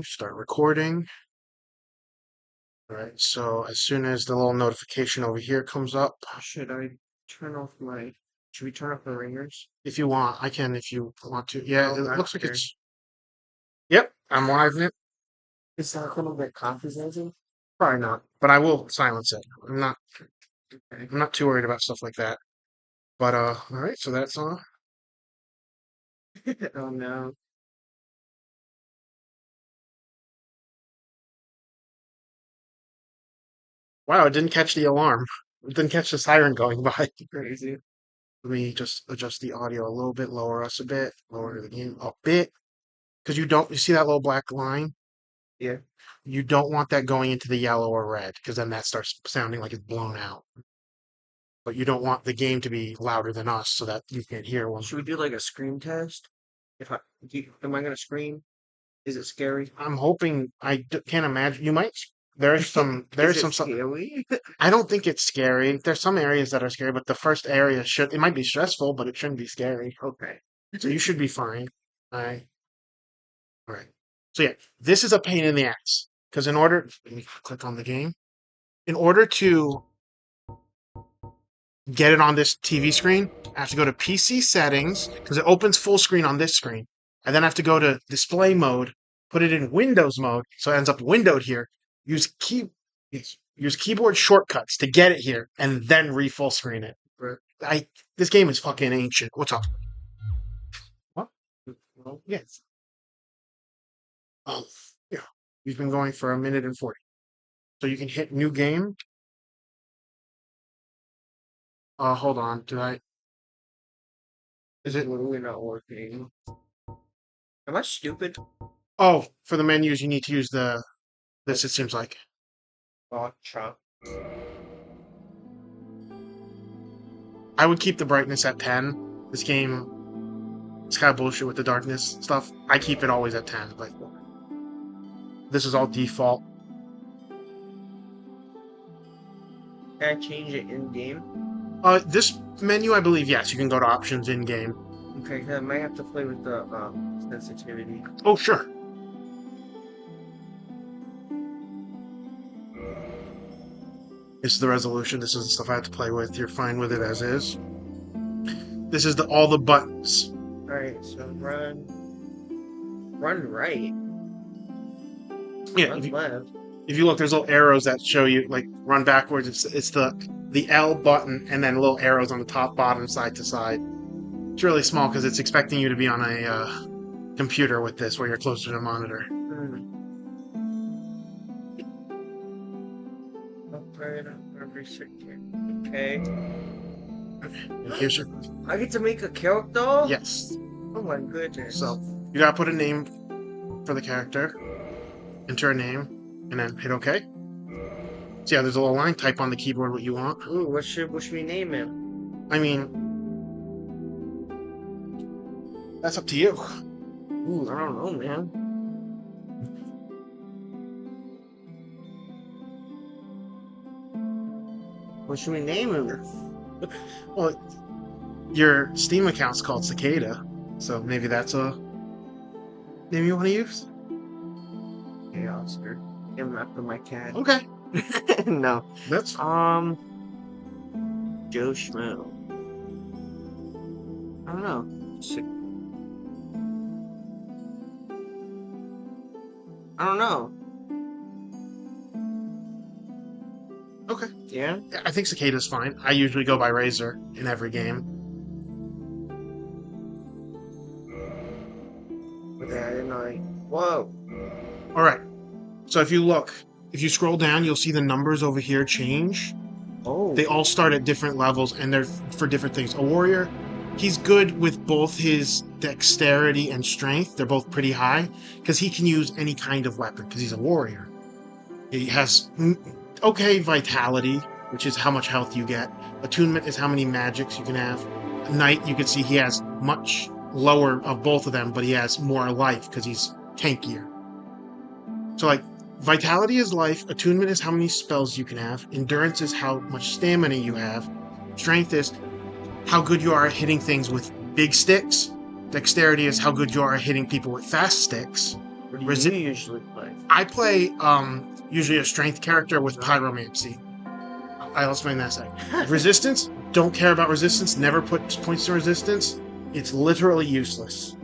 start recording. All right, so as soon as the little notification over here comes up, Should I turn off my? Should we turn off the ringers? if you want, I can if you want to. Yeah, No, it I looks don't like care. it's. Yep, I'm live in it, Is that gonna get confusing? Probably not. but I will silence it. I'm not. Okay. I'm not too worried about stuff like that. But all right, so that's on. Oh no. Wow, it didn't catch the alarm. It didn't catch the siren going by. Crazy. Let me just adjust the audio a little bit, lower us a bit, lower the game a bit, because you see that little black line? Yeah. You don't want that going into the yellow or red, because then that starts sounding like it's blown out. But you don't want the game to be louder than us so that you can't hear one. Should we do like a scream test? Am I gonna scream? Is it scary? I'm hoping can't imagine you might. There's some Is there's it some. scary? I don't think it's scary. There's some areas that are scary, but the first area it might be stressful, but it shouldn't be scary. Okay. So you should be fine. All right. So yeah, this is a pain in the ass because let me click on the game. In order to get it on this TV screen, I have to go to PC settings because it opens full screen on this screen. I then have to go to display mode, put it in Windows mode, so it ends up windowed here. Use key yes, use keyboard shortcuts to get it here, and then full screen it. This game is fucking ancient. What's up? What? Well, yes. Oh, yeah. We've been going for 1 minute and 40. So you can hit new game. Hold on. Is it? Literally not working. Am I stupid? Oh, for the menus, you need to use this, it seems like. Gotcha. I would keep the brightness at 10. This game is kind of bullshit with the darkness stuff. I keep it always at 10. Like, this is all default. Can I change it in game? This menu, I believe, yes, you can go to options in game. Okay, I might have to play with the sensitivity. Oh, sure. This is the resolution. This is the stuff I have to play with. You're fine with it as is. This is all the buttons. Alright, so run right. Yeah, Run left. if you look, there's little arrows that show you like run backwards. It's the L button and then little arrows on the top, bottom, side to side. It's really small because it's expecting you to be on a computer with this, where you're closer to the monitor. Upgrade every second. Okay. Here's your I get to make a character? yes. Oh my goodness. So you gotta put a name for the character, enter a name, and then hit OK. So yeah, there's a little line. Type on the keyboard what you want. Ooh, what should we name him? I mean, that's up to you. Ooh, I don't know, man. What should we name him? Well, your Steam account's called Cicada, so maybe that's a name you want to use. Hey, Oscar. Name him after my cat. Okay, No. that's Joe Schmo. I don't know. I don't know. okay. Yeah? I think Cicada's fine. I usually go by Razor in every game. Okay, I didn't know. Whoa. All right. So if you scroll down, you'll see the numbers over here change. Oh. They all start at different levels, and they're for different things. A warrior, he's good with both his dexterity and strength. They're both pretty high because he can use any kind of weapon because he's a warrior. He has okay vitality, which is how much health you get. Attunement is how many magics you can have. Knight, you can see he has much lower of both of them, but he has more life because he's tankier. So like vitality is life, attunement is how many spells you can have, endurance is how much stamina you have, strength is how good you are at hitting things with big sticks, dexterity is how good you are at hitting people with fast sticks, What do Resi- you usually play? I play usually a strength character with pyromancy. I'll explain that in a second. Resistance, don't care about resistance, never put points to resistance. It's literally useless.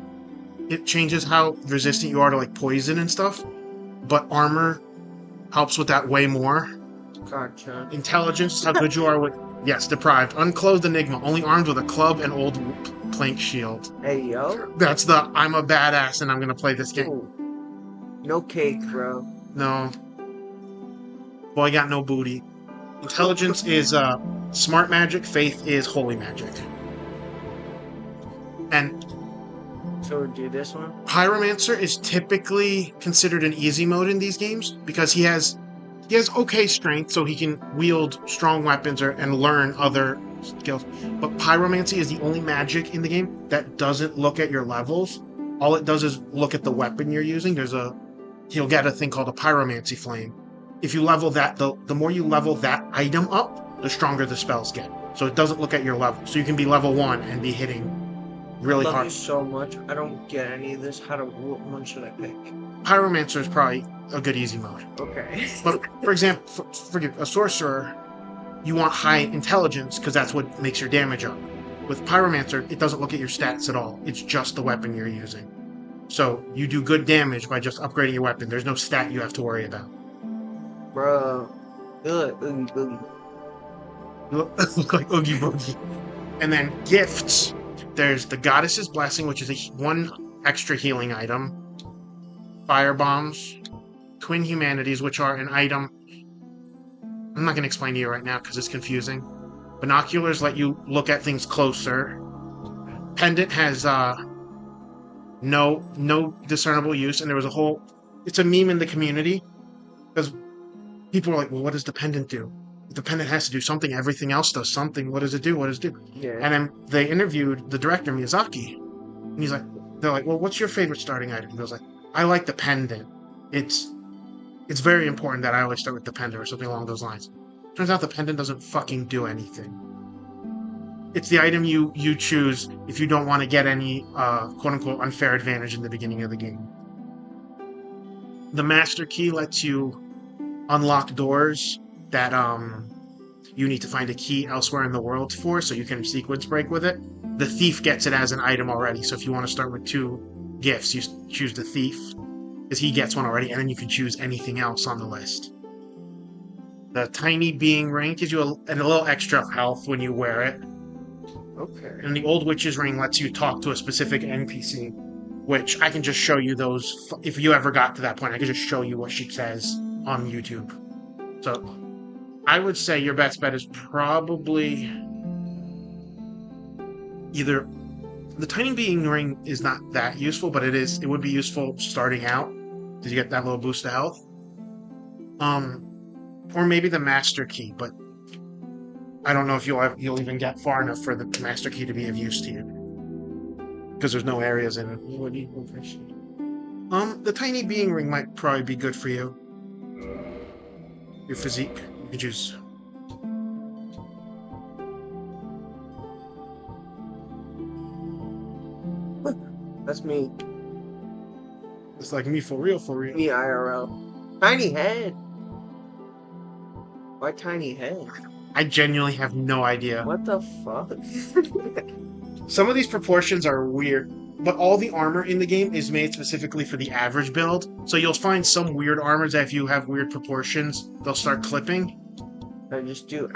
It changes how resistant you are to like poison and stuff, but armor helps with that way more. Gotcha. Intelligence, how good you are with... Yes, deprived. Unclothed enigma, only armed with a club and old plank shield. Hey, yo. That's the I'm a badass and I'm gonna play this game. Ooh. No cake, bro. No. Boy, got no booty. Intelligence is smart magic, faith is holy magic. And So we do this one? Pyromancer is typically considered an easy mode in these games because he has okay strength, so he can wield strong weapons and learn other skills. But Pyromancy is the only magic in the game that doesn't look at your levels. All it does is look at the weapon you're using. He'll get a thing called a Pyromancy Flame. If you level that, the more you level that item up, the stronger the spells get. So it doesn't look at your level. So you can be level 1 and be hitting really I love hard. you so much. I don't get any of this. What one should I pick? Pyromancer is probably a good easy mode. Okay. But for example, forgive a sorcerer, you want high intelligence because that's what makes your damage up. With Pyromancer, it doesn't look at your stats at all. It's just the weapon you're using. So you do good damage by just upgrading your weapon. There's no stat you have to worry about. Bro. Oogie boogie. Look like Oogie Boogie. And then gifts. There's the Goddess's Blessing, which is one extra healing item. Fire Bombs. Twin Humanities, which are an item. I'm not going to explain to you right now because it's confusing. Binoculars let you look at things closer. Pendant has no discernible use, and there was it's a meme in the community because people are like, well, what does the pendant do? The pendant has to do something, everything else does something. What does it do? What does it do? Yeah. And then they interviewed the director, Miyazaki, and they're like, well, what's your favorite starting item? He goes like, I like the pendant. It's very important that I always start with the pendant or something along those lines. Turns out the pendant doesn't fucking do anything. It's the item you choose if you don't want to get any quote-unquote unfair advantage in the beginning of the game. The Master Key lets you unlock doors that you need to find a key elsewhere in the world for, so you can sequence break with it. The Thief gets it as an item already, so if you want to start with 2 gifts, you choose the Thief, because he gets one already, and then you can choose anything else on the list. The Tiny Being Ring gives you a little extra health when you wear it. Okay. And the Old Witch's Ring lets you talk to a specific NPC, which I can just show you those. If you ever got to that point, I can just show you what she says on YouTube. So I would say your best bet is probably either... The Tiny Being Ring is not that useful, but it would be useful starting out, because you get that little boost of health. Or maybe the Master Key, but I don't know if you'll even get far enough for the Master Key to be of use to you, because there's no areas in it. What do you think I should? The Tiny Being Ring might probably be good for you. Your physique, you can choose. That's me. It's like me for real, for real. Me IRL. Tiny head. Why tiny head? I genuinely have no idea. What the fuck? Some of these proportions are weird, but all the armor in the game is made specifically for the average build. So you'll find some weird armors that if you have weird proportions, they'll start clipping. I just do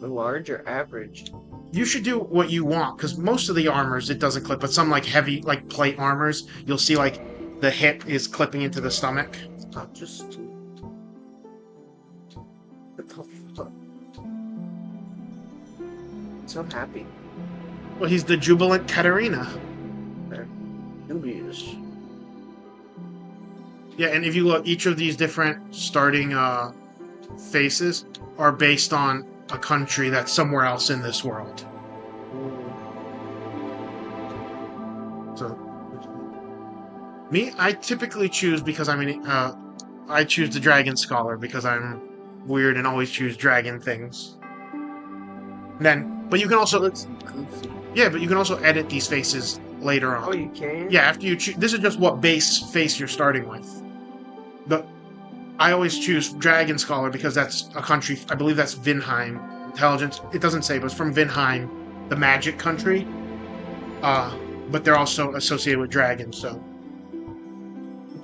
large or average. You should do what you want, because most of the armors, it doesn't clip, but some like heavy, like plate armors, you'll see like the hip is clipping into the stomach. Stop, just... What the fuck? So happy. Well, he's the jubilant Katarina. Dubious. Yeah, and if you look, each of these different starting faces are based on a country that's somewhere else in this world. So, me, I typically choose because I choose the Dragon Scholar because I'm weird and always choose dragon things. But you can also, Looks goofy. yeah, but you can also edit these faces later Oh, on. you can? Yeah, after you choose. This is just what base face you're starting with. I always choose Dragon Scholar because that's a country. I believe that's Vinheim. Intelligence. It doesn't say, but it's from Vinheim, the magic country. But they're also associated with dragons, so.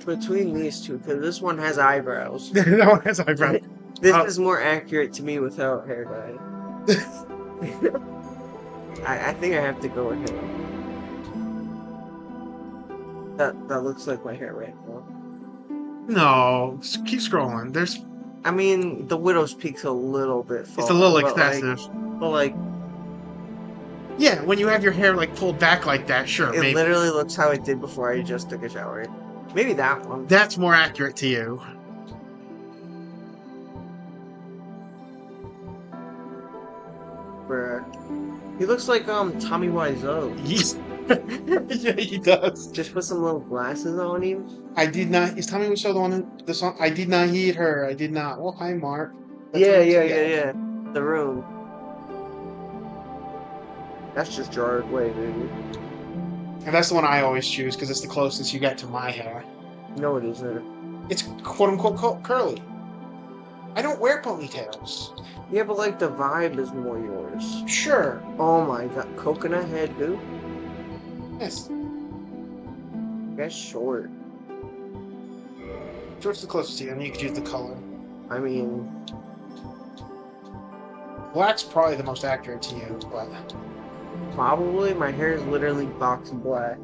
Between these two, because this one has eyebrows. No one has eyebrows. This is more accurate to me without hair dye. I think I have to go with him. That looks like my hair right now. No, keep scrolling. I mean, the Widow's Peak's a little bit It's a little but excessive. Yeah, when you have your hair like pulled back like that, sure, it maybe. literally looks how it did before I just took a shower. Maybe that one. That's more accurate to you. Bruh. He looks like Tommy Wiseau. Yeah, he does. Just put some little glasses on him. I did not. Is Tommy Wiseau the one in the song? I did not heed her. I did not. Well, hi, Mark. Yeah. The Room. That's just Gerard Way, baby. And that's the one I always choose because it's the closest you get to my hair. No, it isn't. It's quote unquote curly. I don't wear ponytails. Yeah, but like the vibe is more yours. Sure. Oh my god, coconut head, who? Yes. That's short. Short's the closest to you, and you could use the color. I mean, Black's probably the most accurate to you, but probably my hair is literally box black.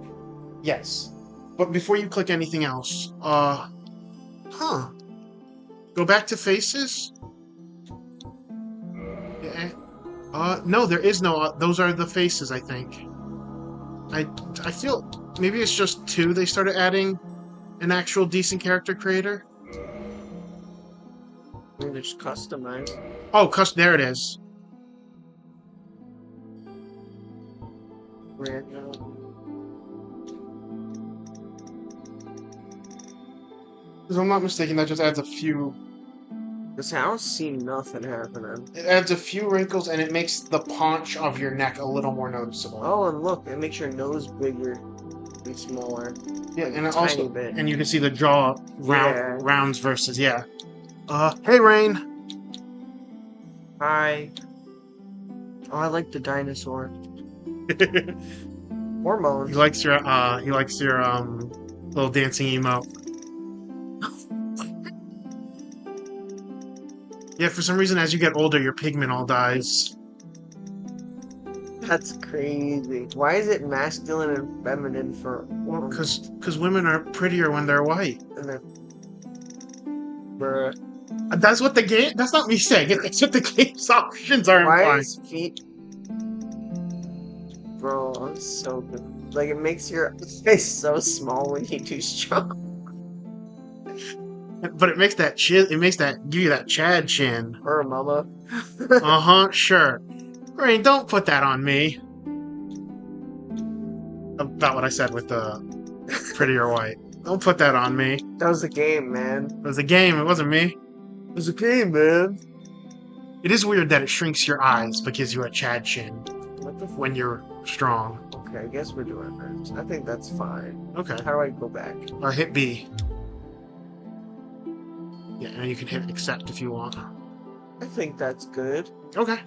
yes. But before you click anything else, go back to faces. Yeah. No, there is no. Those are the faces, I think. I feel maybe it's just 2 they started adding an actual decent character creator. I mean, it's customized. Oh, there it is. Random. If I'm not mistaken, that just adds a few. This I don't see nothing happening. It adds a few wrinkles, and it makes the paunch of your neck a little more noticeable. Oh, and look, it makes your nose bigger and smaller. Yeah, and it Tiny also, bit. and you can see the jaw Yeah. rounds versus Hey, Rain. Hi. Oh, I like the dinosaur. Hormones. He likes your little dancing emote. Yeah, for some reason, as you get older, your pigment all dies. That's crazy. Why is it masculine and feminine for? Well, because women are prettier when they're white. And then, bruh. That's what the game. That's not me saying it. That's what the game's options are Why implying. is feet? Bro, I'm so good. Like it makes your face so small when you do strong. But it makes that chin. It makes that give you that Chad chin. Or mama. Sure. Rain, don't put that on me. About what I said with the prettier white. Don't put that on me. That was the game, man. It was a game. It wasn't me. It was a game, man. It is weird that it shrinks your eyes but gives you a Chad chin What the? when you're strong. Okay, I guess we're doing this. I think that's fine. Okay. How do I go back? Hit B. Yeah, and you can hit accept if you want. I think that's good. Okay.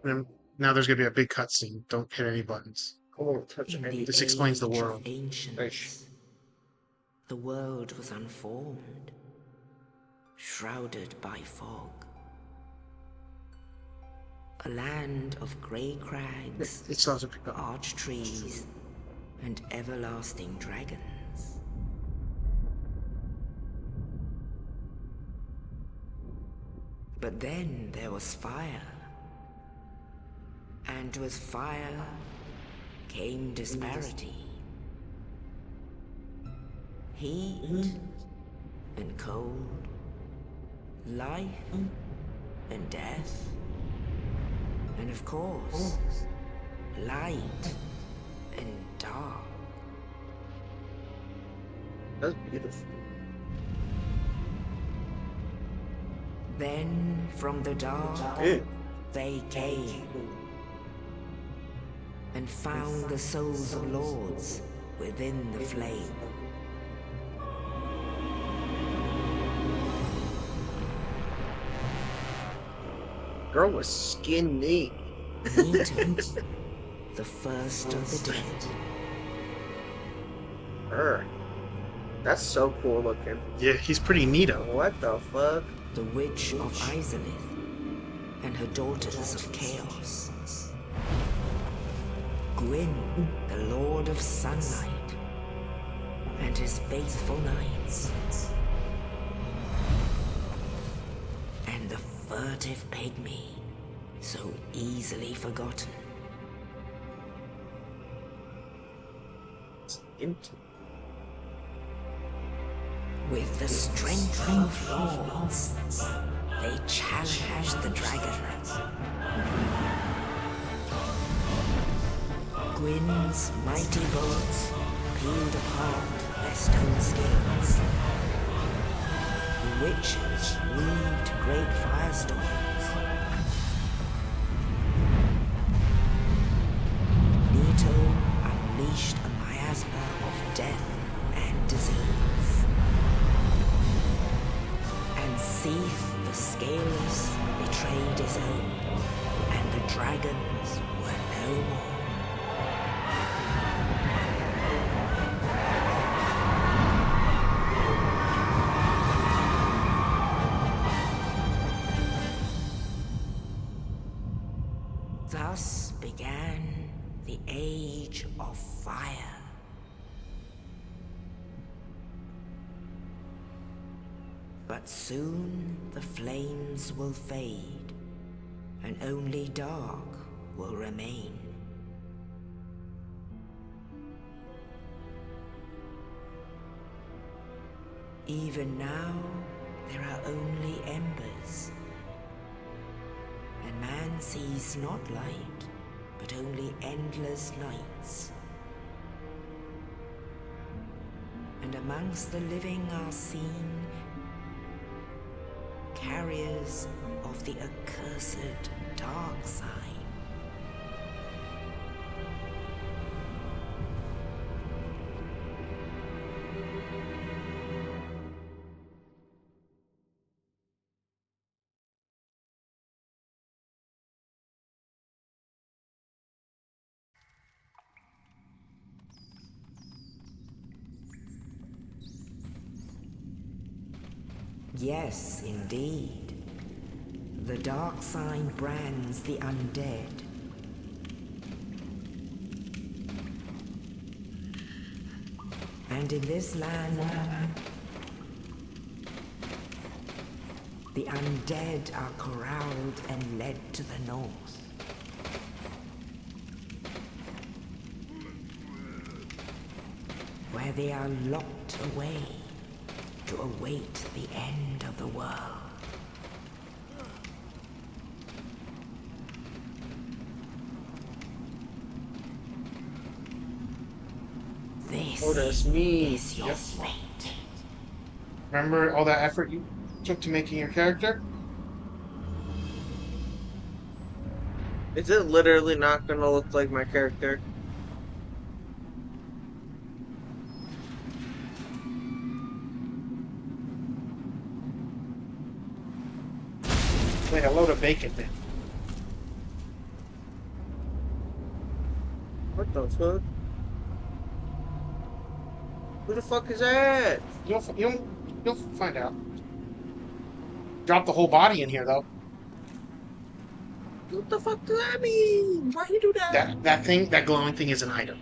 And now there's gonna be a big cutscene. Don't hit any buttons. I won't touch In any. the This explains the age of world. ancients, the world was unformed, shrouded by fog. A land of grey crags, It still doesn't pick up. arch trees, and everlasting dragons. But then there was fire, and with fire came disparity. Heat and cold, life and death, and of course, light and dark. That's beautiful. Then from the dark Good. they came, and found the souls of lords within the flame. Girl was skinny. Neato, the first of the dead. That's so cool looking. Yeah, he's pretty neato. What the fuck? The Witch of Izalith and her daughters of Chaos. Gwyn, the Lord of Sunlight and his faithful knights. And the furtive pygmy, so easily forgotten. With the strength of lords, they challenged the dragons. Gwyn's mighty bullets peeled apart their stone scales. The witches weaved great firestorms. Neato unleashed a miasma of death and disease. And Seath, the Scaleless, betrayed his own, and the dragons were no more. Thus began the Age of Fire. But soon the flames will fade, and only dark will remain. Even now, there are only embers, and man sees not light, but only endless nights. And amongst the living are seen carriers of the accursed dark sign. Yes, indeed. The dark sign brands the undead. And in this land, the undead are corralled and led to the north. Where they are locked away to await the end of the world. This that's me. is your fate. Remember all that effort you took to making your character? Is it literally not gonna look like my character? Wait, a load of bacon then. What the fuck? Who the fuck is that? You'll find out. Drop the whole body in here though. What the fuck does that mean? Why you do that? That glowing thing is an item.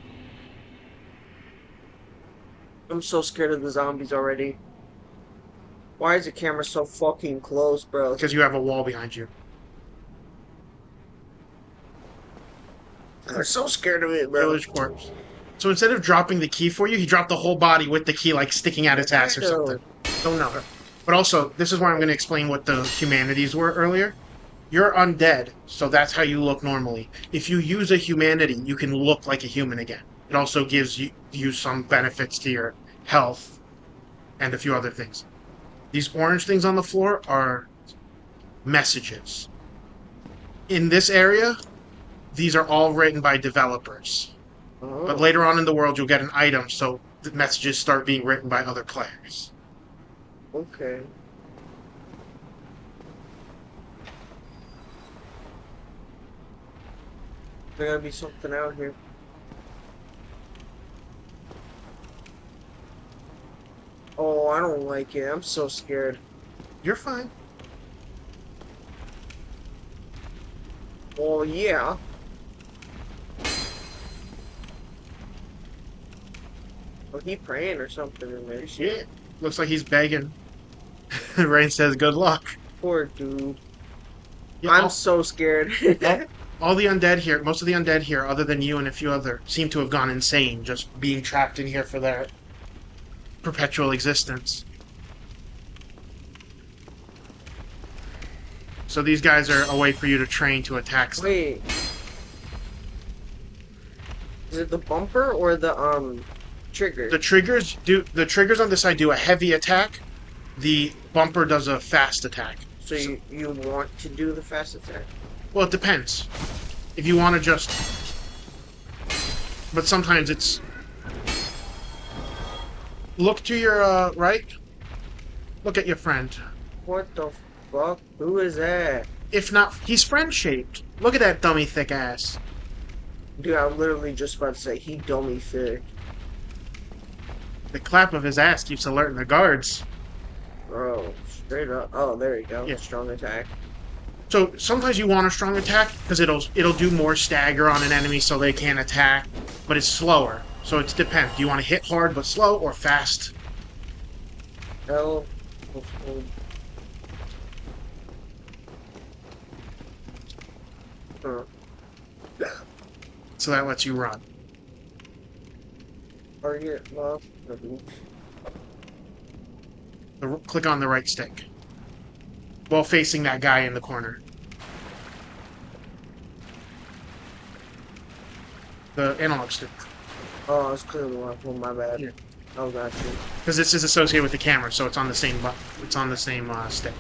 I'm so scared of the zombies already. Why is the camera so fucking close, bro? Because you have a wall behind you. I'm so scared of it, bro. Village corpse. So instead of dropping the key for you, he dropped the whole body with the key like sticking out its ass or something. Don't know. But also, this is why I'm going to explain what the humanities were earlier. You're undead, so that's how you look normally. If you use a humanity, you can look like a human again. It also gives you some benefits to your health and a few other things. These orange things on the floor are messages. In this area, these are all written by developers. Oh, But later on in the world, you'll get an item, so the messages start being written by other players. okay. There gotta be something out here. Oh, I don't like it. I'm so scared. You're fine. Oh, yeah. Oh, he praying or something in there. Shit. Looks like he's begging. Rain says, good luck. Poor dude. Yeah, I'm so scared. all the undead here, most of the undead here, other than you and a few other, seem to have gone insane, just being trapped in here for their perpetual existence. So these guys are a way for you to train to attack them. Wait. Is it the bumper or the trigger? The triggers on this side do a heavy attack. The bumper does a fast attack. So you want to do the fast attack? Well, it depends. If you want to just... But sometimes it's... Look to your right. Look at your friend. What the fuck? Who is that? If not, he's friend-shaped. Look at that dummy thick ass. Dude, I'm literally just about to say he dummy thick. The clap of his ass keeps alerting the guards. Bro, straight up. Oh, there you go. Yeah. Strong attack. So sometimes you want a strong attack because it'll do more stagger on an enemy so they can't attack, but it's slower. So it depends. Do you want to hit hard but slow or fast? L. So that lets you run. Target lock. Click on the right stick while facing that guy in the corner. The analog stick. Oh, it's clearly one. Oh, my bad. Yeah. Oh, got you. Because this is associated with the camera, so it's on the same it's on the same stick.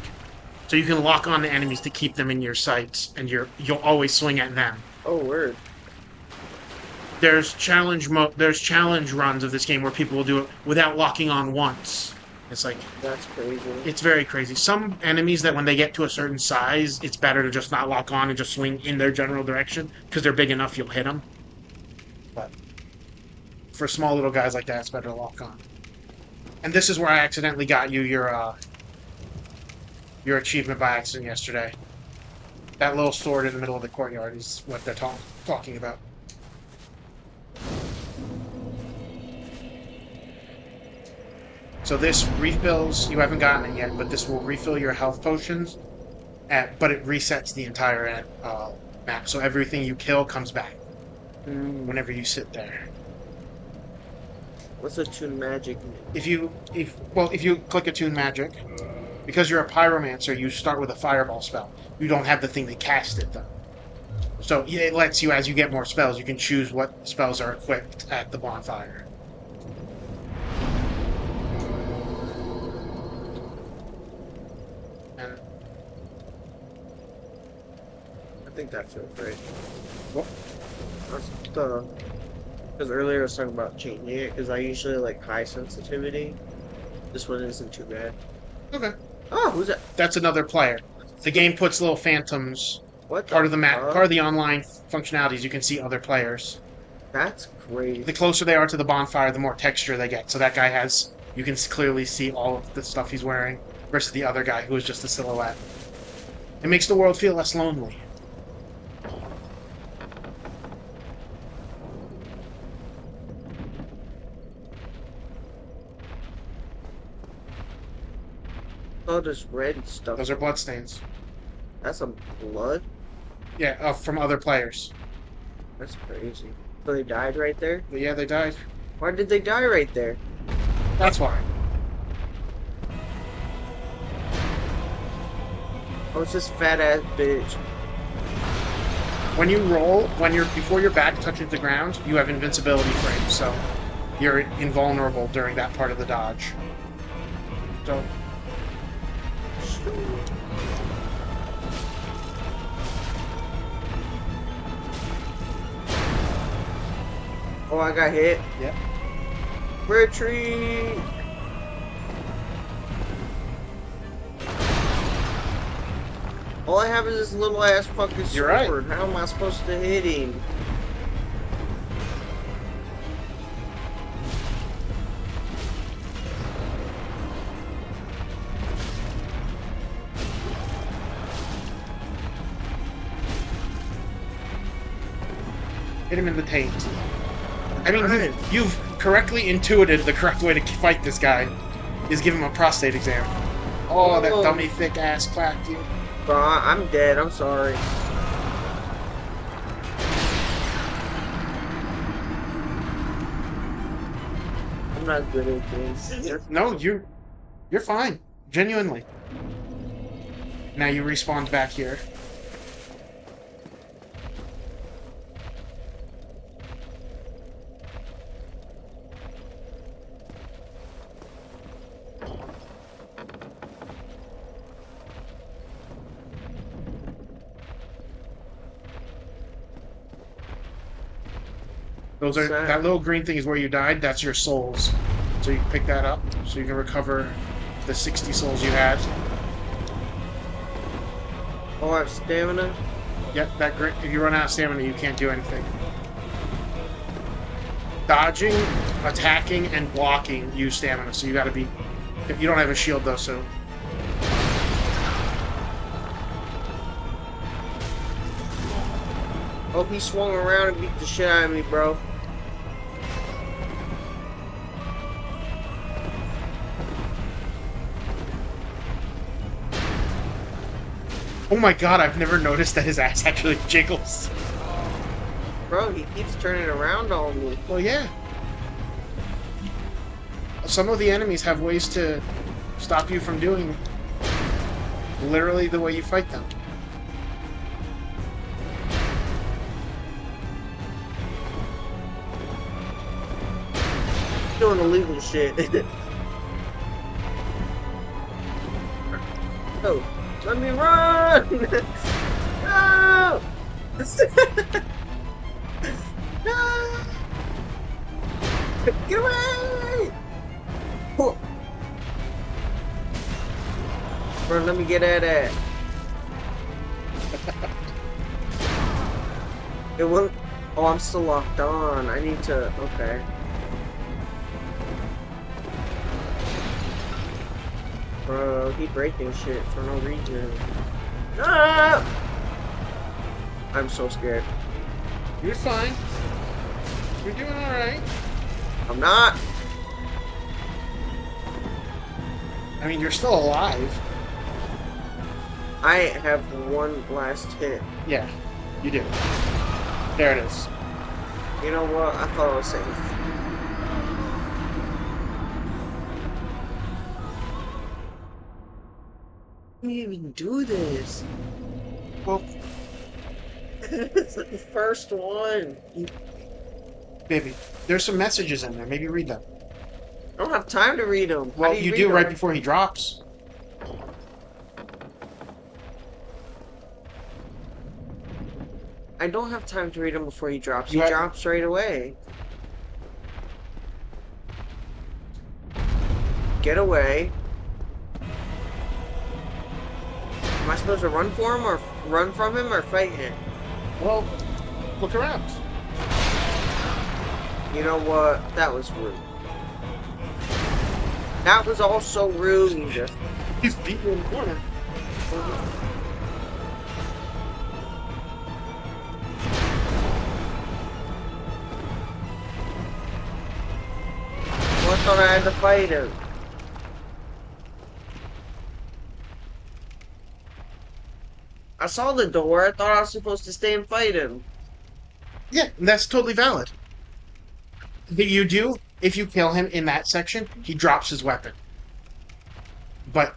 So you can lock on the enemies to keep them in your sights, and you'll always swing at them. Oh, word. There's challenge runs of this game where people will do it without locking on once. It's like That's crazy. it's very crazy. Some enemies that when they get to a certain size, it's better to just not lock on and just swing in their general direction because they're big enough you'll hit them. But for small little guys like that, it's better to lock on. And this is where I accidentally got you your achievement by accident yesterday. That little sword in the middle of the courtyard is what they're talking about. So this refills, you haven't gotten it yet, but this will refill your health potions, but it resets the entire map. So everything you kill comes back whenever you sit there. What's a tune magic? If you click Attune Magic, because you're a pyromancer, you start with a fireball spell. You don't have the thing that cast it though. So it lets you, as you get more spells, you can choose what spells are equipped at the bonfire. And I think that feels right. what? Because earlier I was talking about changing it, because I usually like high sensitivity. This one isn't too bad. Okay. Oh, who's that? That's another player. The game puts little phantoms, What? part of the map, fuck? part of the online functionalities. You can see other players. That's crazy. The closer they are to the bonfire, the more texture they get. So that guy has, you can clearly see all of the stuff he's wearing, versus the other guy who is just a silhouette. It makes the world feel less lonely. Oh, this red stuff. Those are bloodstains. That's some blood? Yeah, from other players. That's crazy. So they died right there? But yeah, they died. Why did they die right there? That's why. Oh, it's this fat ass bitch. When you roll, before your back touches the ground, you have invincibility frames, so you're invulnerable during that part of the dodge. So Oh, I got hit. Yep. Retreat! All I have is this little ass fucking You're right. sword. How am I supposed to hit him? Hit him in the taint. I mean, Right. you've correctly intuited the correct way to fight this guy is give him a prostate exam. Oh, that Whoa. dummy thick ass clacked you. Bro, I'm dead. I'm sorry. I'm not good at this. No, you're fine. Genuinely. Now you respawned back here. Those are Sad. that little green thing is where you died. That's your souls. So you can pick that up, so you can recover the 60 souls you had. Oh, I have stamina. Yep, that great. If you run out of stamina, you can't do anything. Dodging, attacking, and blocking use stamina. So you got to be. If you don't have a shield though, so Oh, he swung around and beat the shit out of me, bro. oh my god, I've never noticed that his ass actually jiggles. Bro, he keeps turning around on me. Well, yeah. Some of the enemies have ways to stop you from doing literally the way you fight them. Doing illegal shit. Oh, let me run! No! No! Get away! Oh. Bro, let me get at that. It won't. Oh, I'm still locked on. I need to. Okay. Bro, he breaking shit for no reason. Ah! I'm so scared. You're fine. You're doing alright. I'm not. I mean, you're still alive. I have one last hit. Yeah, you do. There it is. You know what? I thought I was safe. How do you even do this? Well, It's the first one. maybe. There's some messages in there. Maybe read them. I don't have time to read them. Well, you do right before he drops. I don't have time to read him before he drops. He You have- drops right away. Get away. Am I supposed to run for him or run from him or fight him? Well, look around. You know what? That was rude. That was also rude. He's beating you in the corner. Well, I thought I had to fight him. I saw the door. I thought I was supposed to stay and fight him. Yeah, that's totally valid. But you do, if you kill him in that section, he drops his weapon. But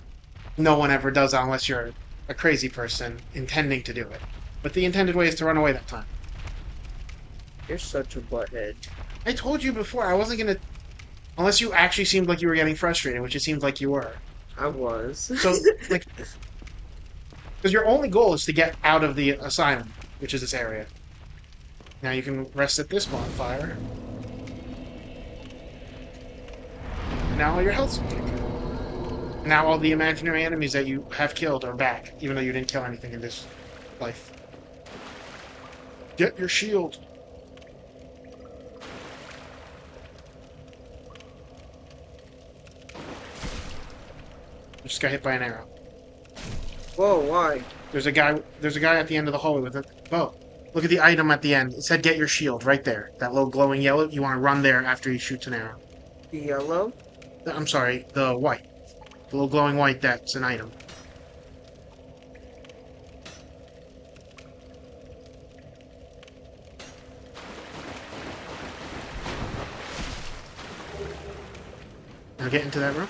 no one ever does that unless you're a crazy person intending to do it. But the intended way is to run away that time. You're such a butthead. I told you before, I wasn't gonna... Unless you actually seemed like you were getting frustrated, which it seems like you were. I was. So, like... Because your only goal is to get out of the asylum, which is this area. Now you can rest at this bonfire. Now all your health's back. Now all the imaginary enemies that you have killed are back, even though you didn't kill anything in this life. Get your shield. Just got hit by an arrow. Whoa, why? There's a guy at the end of the hallway with a bow. Look at the item at the end. It said get your shield right there. That little glowing yellow. You want to run there after he shoots an arrow. The yellow? I'm sorry, the white. The little glowing white, that's an item. Now get into that room.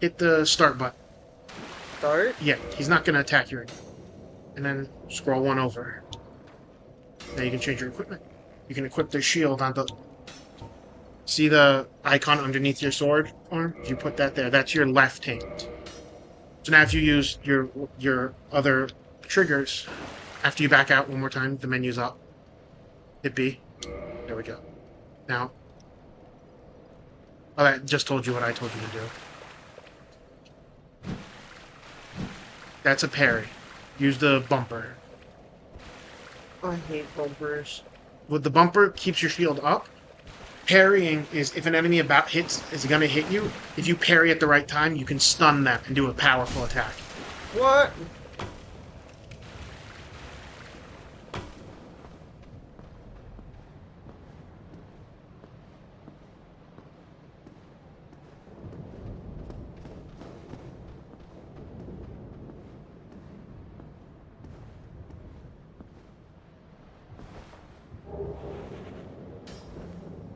Hit the start button. Start? Yeah, he's not going to attack you. And then scroll one over. Now you can change your equipment. You can equip the shield on the... See the icon underneath your sword arm? If you put that there, that's your left hand. So now if you use your other triggers, after you back out one more time, the menu's up. Hit B. There we go. Now... Oh, that just told you what I told you to do. That's a parry. Use the bumper. I hate bumpers. With the bumper, keeps your shield up. Parrying is if an enemy is going to hit you, if you parry at the right time, you can stun them and do a powerful attack. What?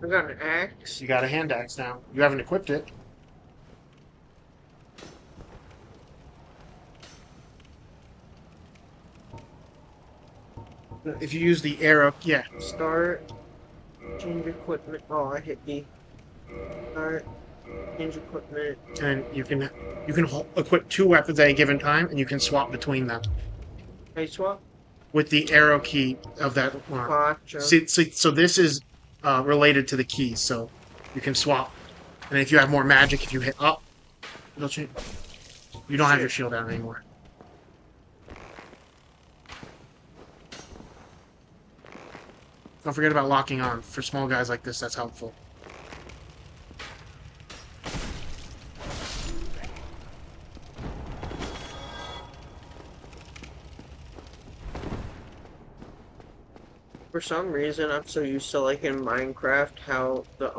I got an axe. You got a hand axe now. You haven't equipped it. If you use the arrow, yeah. Start. Change equipment. Oh, I hit B. Start. Change equipment. And you can equip 2 weapons at a given time, and you can swap between them Hey, swap. with the arrow key of that arm. Gotcha. So this is related to the keys, so you can swap. And if you have more magic, if you hit up, it'll change. You don't have your shield out anymore. Don't forget about locking on. For small guys like this, that's helpful. For some reason, I'm so used to, like, in Minecraft, how the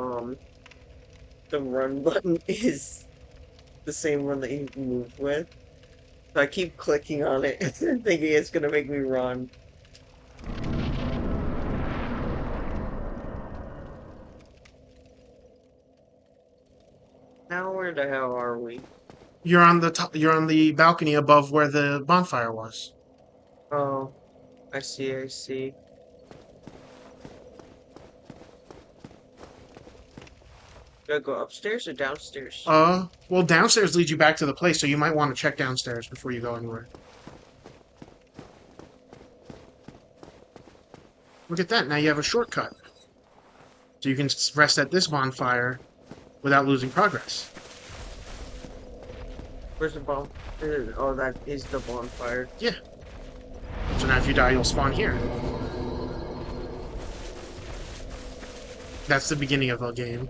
run button is the same one that you move with. So I keep clicking on it, thinking it's gonna make me run. Now where the hell are we? You're on the top. You're on the balcony above where the bonfire was. Oh, I see, I see. Do I go upstairs or downstairs? Well, downstairs leads you back to the place, so you might want to check downstairs before you go anywhere. Look at that, now you have a shortcut. So you can rest at this bonfire without losing progress. Where's the bomb? Oh, that is the bonfire. Yeah. So now if you die, you'll spawn here. That's the beginning of the game.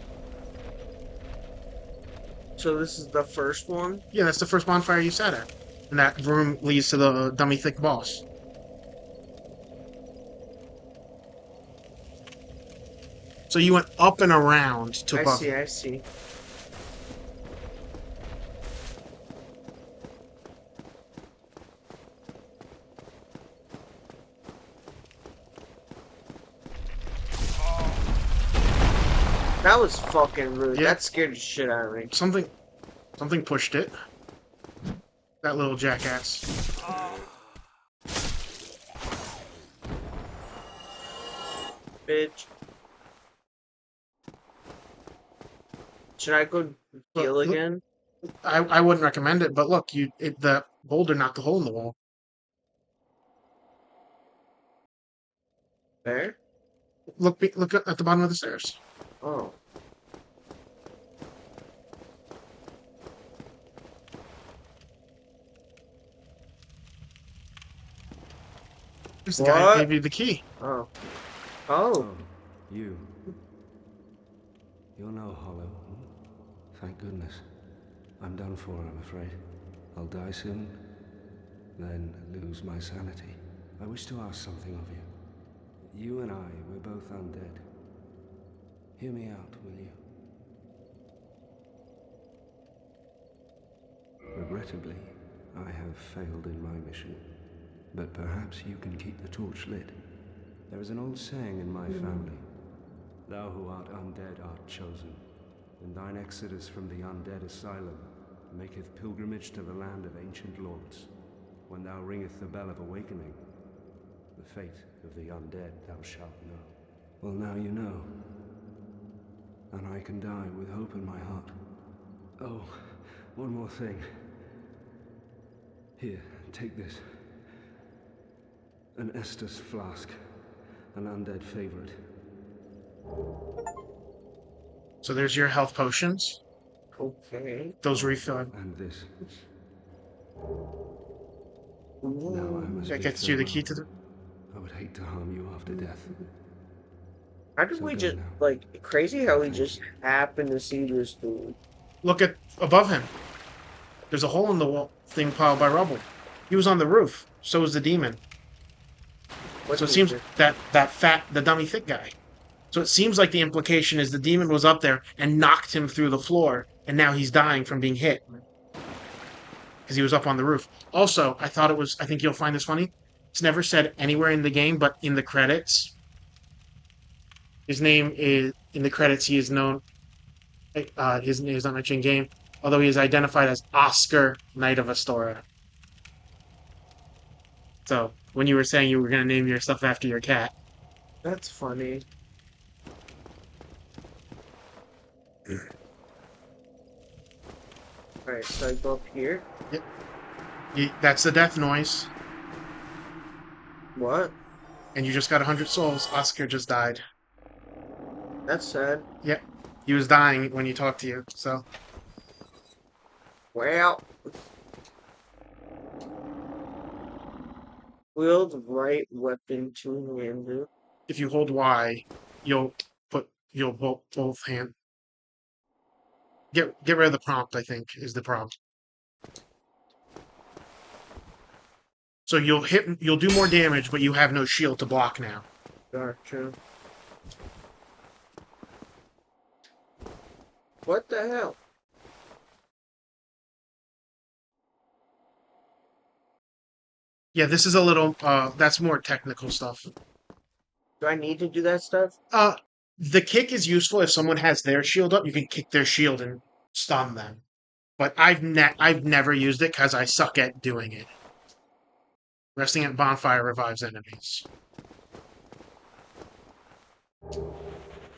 So this is the first one? Yeah, that's the first bonfire you sat at. And that room leads to the dummy thick boss. So you went up and around to above. I see. That was fucking rude. Yeah. That scared the shit out of me. Something pushed it. That little jackass. Bitch. Should I go heal Look, again? I wouldn't recommend it, but look, the boulder knocked a hole in the wall. There? Look at the bottom of the stairs. Oh. This guy What? gave you the key. Oh. Oh. Oh, you. You're no hollow. Thank goodness. I'm done for, I'm afraid. I'll die soon, then lose my sanity. I wish to ask something of you. You and I, we're both undead. Hear me out, will you? Regrettably, I have failed in my mission. But perhaps you can keep the torch lit. There is an old saying in my family. Thou who art undead art chosen, and thine exodus from the Undead Asylum maketh pilgrimage to the land of ancient lords. When thou ringeth the bell of awakening, the fate of the undead thou shalt know. Well, now you know. And I can die with hope in my heart. Oh, one more thing. Here, take this. An Estus flask. An undead favorite. So there's your health potions. Okay. Those refill. And this. Ooh. Now I must That bid gets you the key farewell. to the. I would hate to harm you after death. How did So we go just, now. like, crazy how we Thank just you. happened to see this dude? Look at above him. There's a hole in the wall thing piled by rubble. He was on the roof. So was the demon. What So it is seems it? the dummy thick guy. So it seems like the implication is the demon was up there and knocked him through the floor, and now he's dying from being hit because he was up on the roof. Also, I think you'll find this funny. It's never said anywhere in the game, but in the credits, his name is in the credits. He is known. His name is not mentioned in game, although he is identified as Oscar, Knight of Astoria. So when you were saying you were going to name your stuff after your cat, That's funny. Alright, so I go up here. that's the death noise. What? And you just got 100 souls. Oscar just died. That's sad. Yep. He was dying when he talked to you, so. Well. Wield right weapon two-handed. If you hold Y, you'll hold both hand. Get rid of the prompt, I think, is the prompt. So you'll do more damage, but you have no shield to block now. Gotcha. What the hell? Yeah, this is a little, that's more technical stuff. Do I need to do that stuff? The kick is useful if someone has their shield up. You can kick their shield and stun them. But I've never used it because I suck at doing it. Resting at bonfire revives enemies.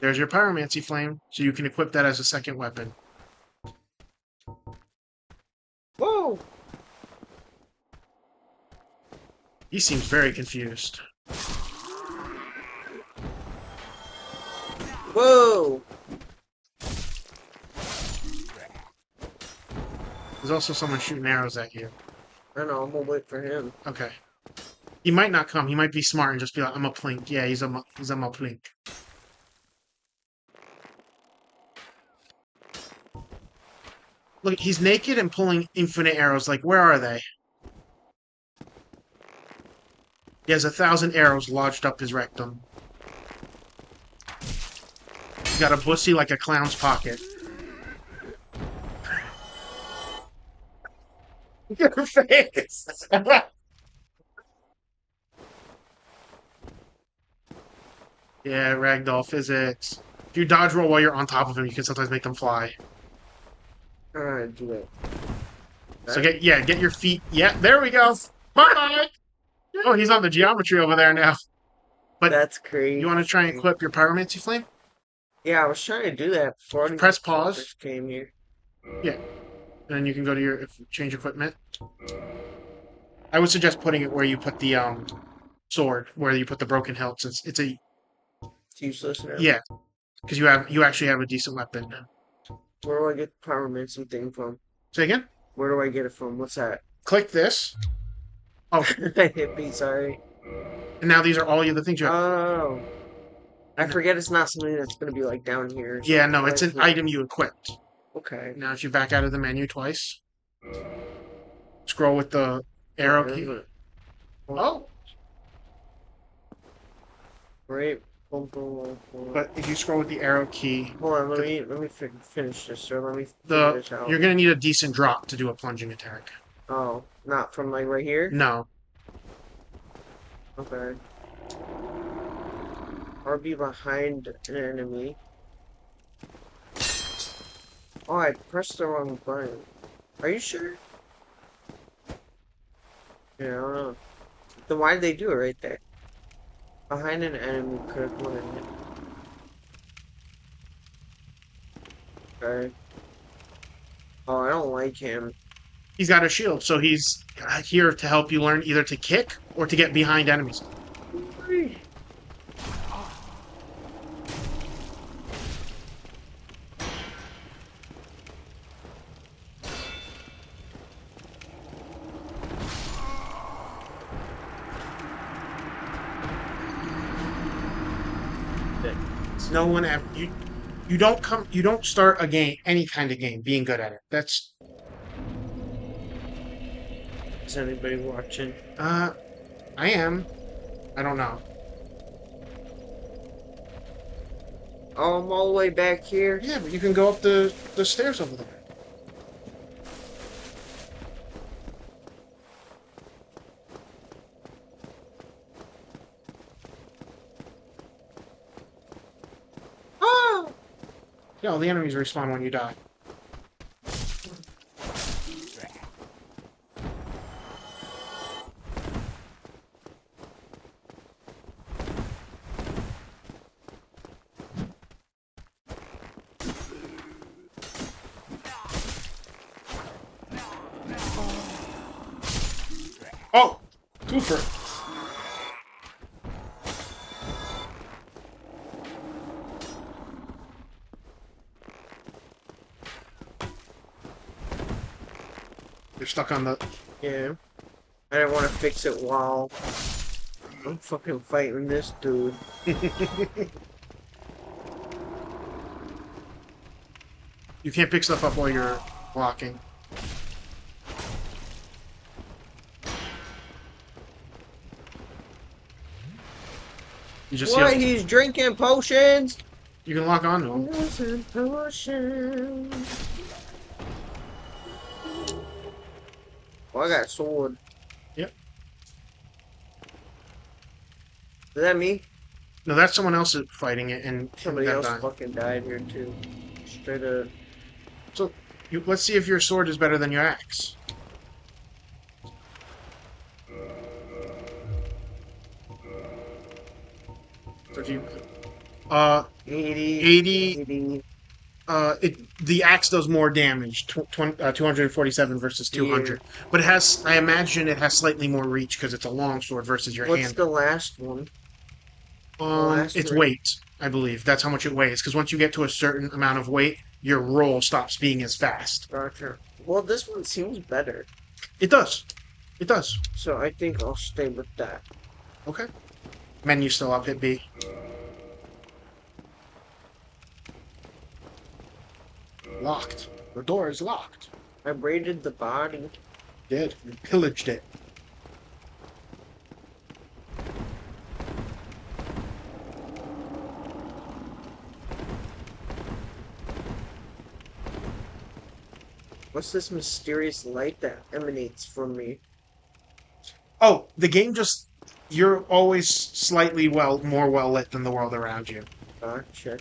There's your pyromancy flame, so you can equip that as a second weapon. Whoa! He seems very confused. Whoa! There's also someone shooting arrows at you. I know, I'm gonna wait for him. Okay. He might not come. He might be smart and just be like, I'm a plink. Yeah, he's a plink. Look, he's naked and pulling infinite arrows. Like, where are they? He has 1,000 arrows lodged up his rectum. He's got a pussy like a clown's pocket. Your face! Yeah, ragdoll physics. If you dodge roll while you're on top of him, you can sometimes make them fly. Alright, do it. So get your feet. Yeah, there we go. Bye. Oh, he's on the geometry over there now. But that's crazy. you want to try and equip your pyromancy flame? Yeah, I was trying to do that before I Press pause. first came here. Yeah. And then you can go to your change equipment. I would suggest putting it where you put the sword, where you put the broken hilts. It's a It's useless now. yeah, because you actually have a decent weapon. Where do I get the pyromancy thing from? Say again. Where do I get it from? What's that? Click this. Oh, I hit me, sorry. And now these are all the other things you have. Oh. I forget it's not something that's gonna be like down here. or Yeah, something. no, it's an item you equipped. Okay. Now, if you back out of the menu twice, scroll with the arrow key. Oh, Right. Boom, boom, boom. but if you scroll with the arrow key, Hold on, let me finish this. So let me figure this out. you're gonna need a decent drop to do a plunging attack. Oh, not from like right here. No, Okay. Or be behind an enemy. Oh, I pressed the wrong button. Are you sure? Yeah, I don't know. Then why did they do it right there? Behind an enemy could have won. Okay. Oh, I don't like him. he's got a shield, so he's here to help you learn either to kick or to get behind enemies. No one ever you don't start a game, any kind of game, being good at it. That's Is anybody watching? I am. I don't know. Oh, I'm all the way back here. Yeah, but you can go up the stairs over there. Oh! Yeah, all the enemies respawn when you die. Oh! Cooper! You're stuck on the... Yeah. I didn't want to fix it while I'm fucking fighting this dude. You can't pick stuff up while you're walking. You just What? heal. He's drinking potions? You can lock on to him. Losing potions. Oh, I got a sword. Yep. Is that me? No, that's someone else fighting it, and Somebody them else dying. fucking died here too. Straight up. So, let's see if your sword is better than your axe. So if you, 80, 80. the axe does more damage, 247 versus 200. But it has, I imagine it has slightly more reach because it's a long sword versus your What's hand. the last one? last It's rank? weight, I believe. That's how much it weighs. Because once you get to a certain amount of weight, your roll stops being as fast. Gotcha. Well, this one seems better. It does. It does. So I think I'll stay with that. Okay. Menu still up, hit B. Locked. The door is locked. I raided the body. Did. You pillaged it. What's this mysterious light that emanates from me? Oh, the game just... You're always slightly more well lit than the world around you. Gotcha.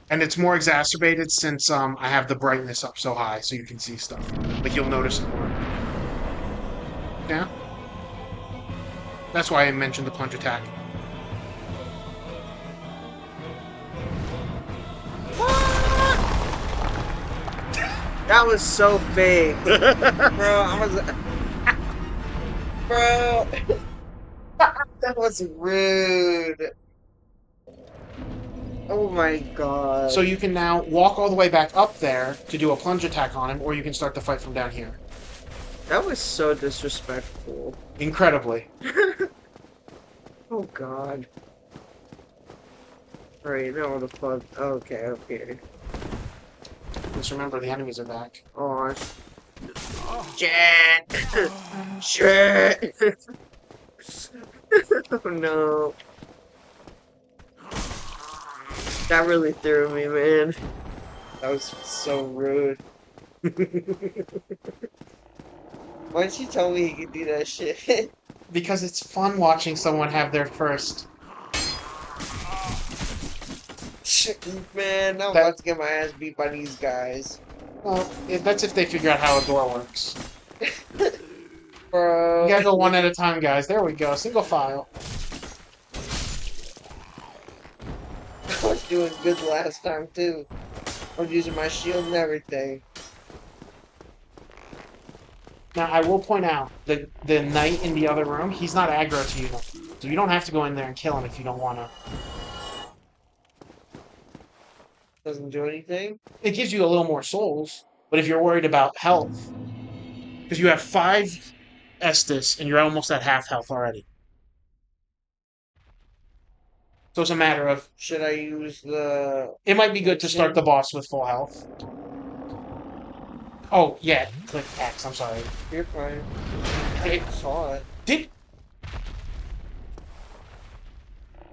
And it's more exacerbated since I have the brightness up so high so you can see stuff. Like, you'll notice it more. Yeah? That's why I mentioned the punch attack. That was so fake. Bro, I was... Bro... That was rude. Oh my god. So you can now walk all the way back up there to do a plunge attack on him, or you can start the fight from down here. That was so disrespectful. Incredibly. Oh god. Alright, now the fuck. Okay, okay. Just remember the enemies are back. Oh, shit! Shit! Oh no. That really threw me, man. That was so rude. Why didn't you tell me he could do that shit? Because it's fun watching someone have their first. Shit, man, I'm That- about to get my ass beat by these guys. Well, that's if they figure out how a door works. Bro. You gotta go one at a time, guys. There we go. Single file. I was doing good last time, too. I was using my shield and everything. Now, I will point out, the knight in the other room, he's not aggro to you. So you don't have to go in there and kill him if you don't want to. Doesn't do anything? It gives you a little more souls, but if you're worried about health, because you have 5 Estus and you're almost at half health already. So it's a matter of, Should I use the... it might be good to start the boss with full health. Oh, yeah, click X, I'm sorry. You're fine. Hey, I saw it. Did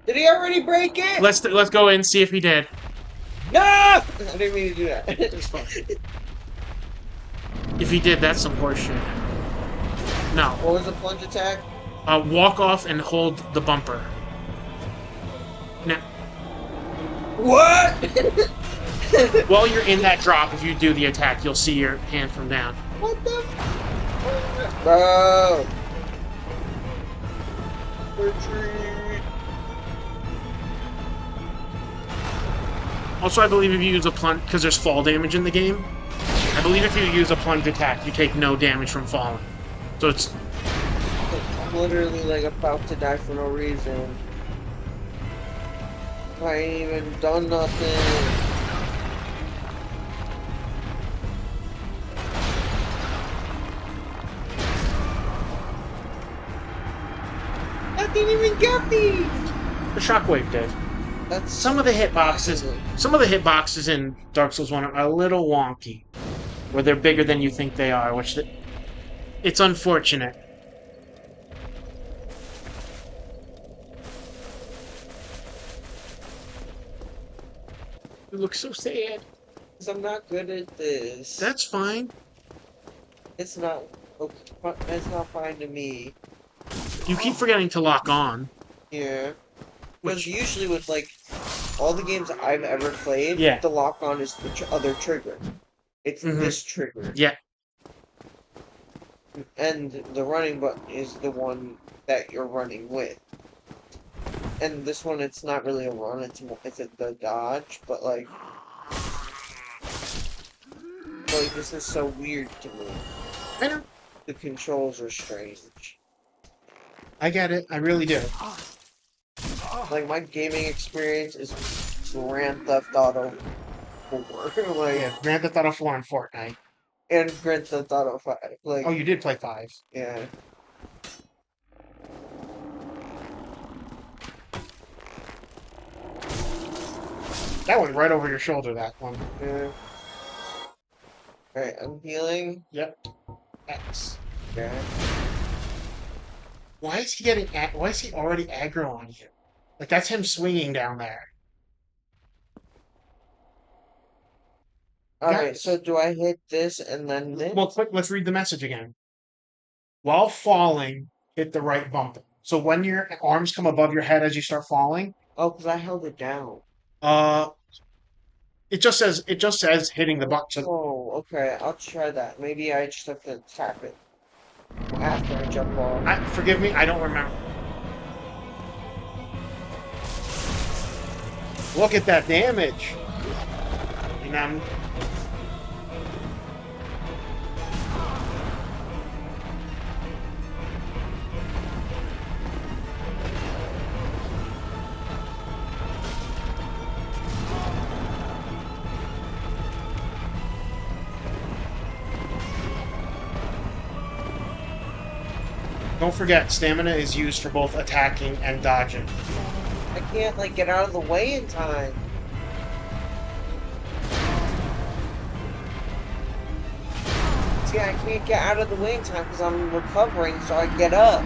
Did he already break it? let's go in and see if he did. No! I didn't mean to do that. It's fine. If he did, that's some horseshit. No. What was the plunge attack? Walk off and hold the bumper. Now, What? while you're in that drop, if you do the attack, you'll see your hand from down. What the? Bro. Retreat. Also, I believe if you use a plunge, because there's fall damage in the game, I believe if you use a plunge attack, you take no damage from falling. So it's... I'm literally like about to die for no reason. I ain't even done nothing. That didn't even get me. The shockwave did. That's Some of the hitboxes in Dark Souls 1 are a little wonky, where they're bigger than you think they are, it's unfortunate. You look so sad. because I'm not good at this. That's fine. It's not. It's not fine to me. You keep forgetting to lock on. Yeah. Because Which- usually with like all the games I've ever played, Yeah. the lock on is the other trigger. It's Mhm. this trigger. Yeah. And the running button is the one that you're running with. And this one, it's not really a run, it's the dodge, but like this is so weird to me. I know. The controls are strange. I get it. I really do. Like my gaming experience is Grand Theft Auto 4, like, Yeah, Grand Theft Auto 4 and Fortnite. and Grand Theft Auto 5. Like, Oh, you did play 5. yeah. That went right over your shoulder, that one. Yeah. Alright, I'm healing. Yep. X. Yeah. Why is he why is he already aggro on you? Like, that's him swinging down there. Alright, so do I hit this and then this? Well, quick, let's read the message again. While falling, hit the right bumper. So when your arms come above your head as you start falling, Oh, because I held it down. it just says hitting the button. Oh, okay. I'll try that. Maybe I just have to tap it after I jump off. Forgive me, I don't remember. Look at that damage. And I'm... Don't forget, stamina is used for both attacking and dodging. I can't, like, get out of the way in time. See, I can't get out of the way in time because I'm recovering, so I get up.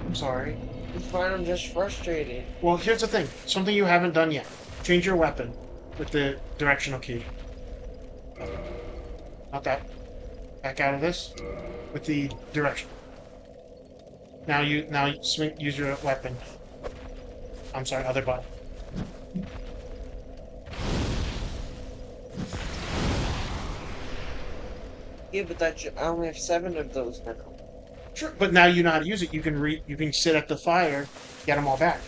I'm sorry. It's fine, I'm just frustrated. Well, here's the thing. Something you haven't done yet. Change your weapon with the directional key. Not that. Back out of this with the direction. Now you swing. Use your weapon. I'm sorry, other button. Yeah, but I only have 7 of those now. Sure, but now you know how to use it. You can sit at the fire, get them all back.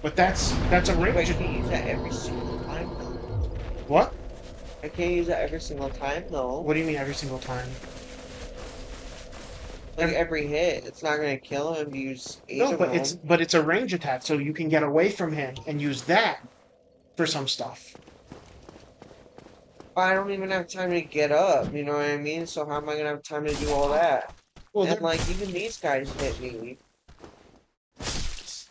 But that's a Wait, I range. can't use that every single time though. What? I can't use that every single time though. What do you mean every single time? Like every hit, it's not gonna kill him to use 8 No, of but them. it's a range attack, so you can get away from him and use that for some stuff. I don't even have time to get up, you know what I mean? So how am I gonna have time to do all that? Well, And like even these guys hit me. It's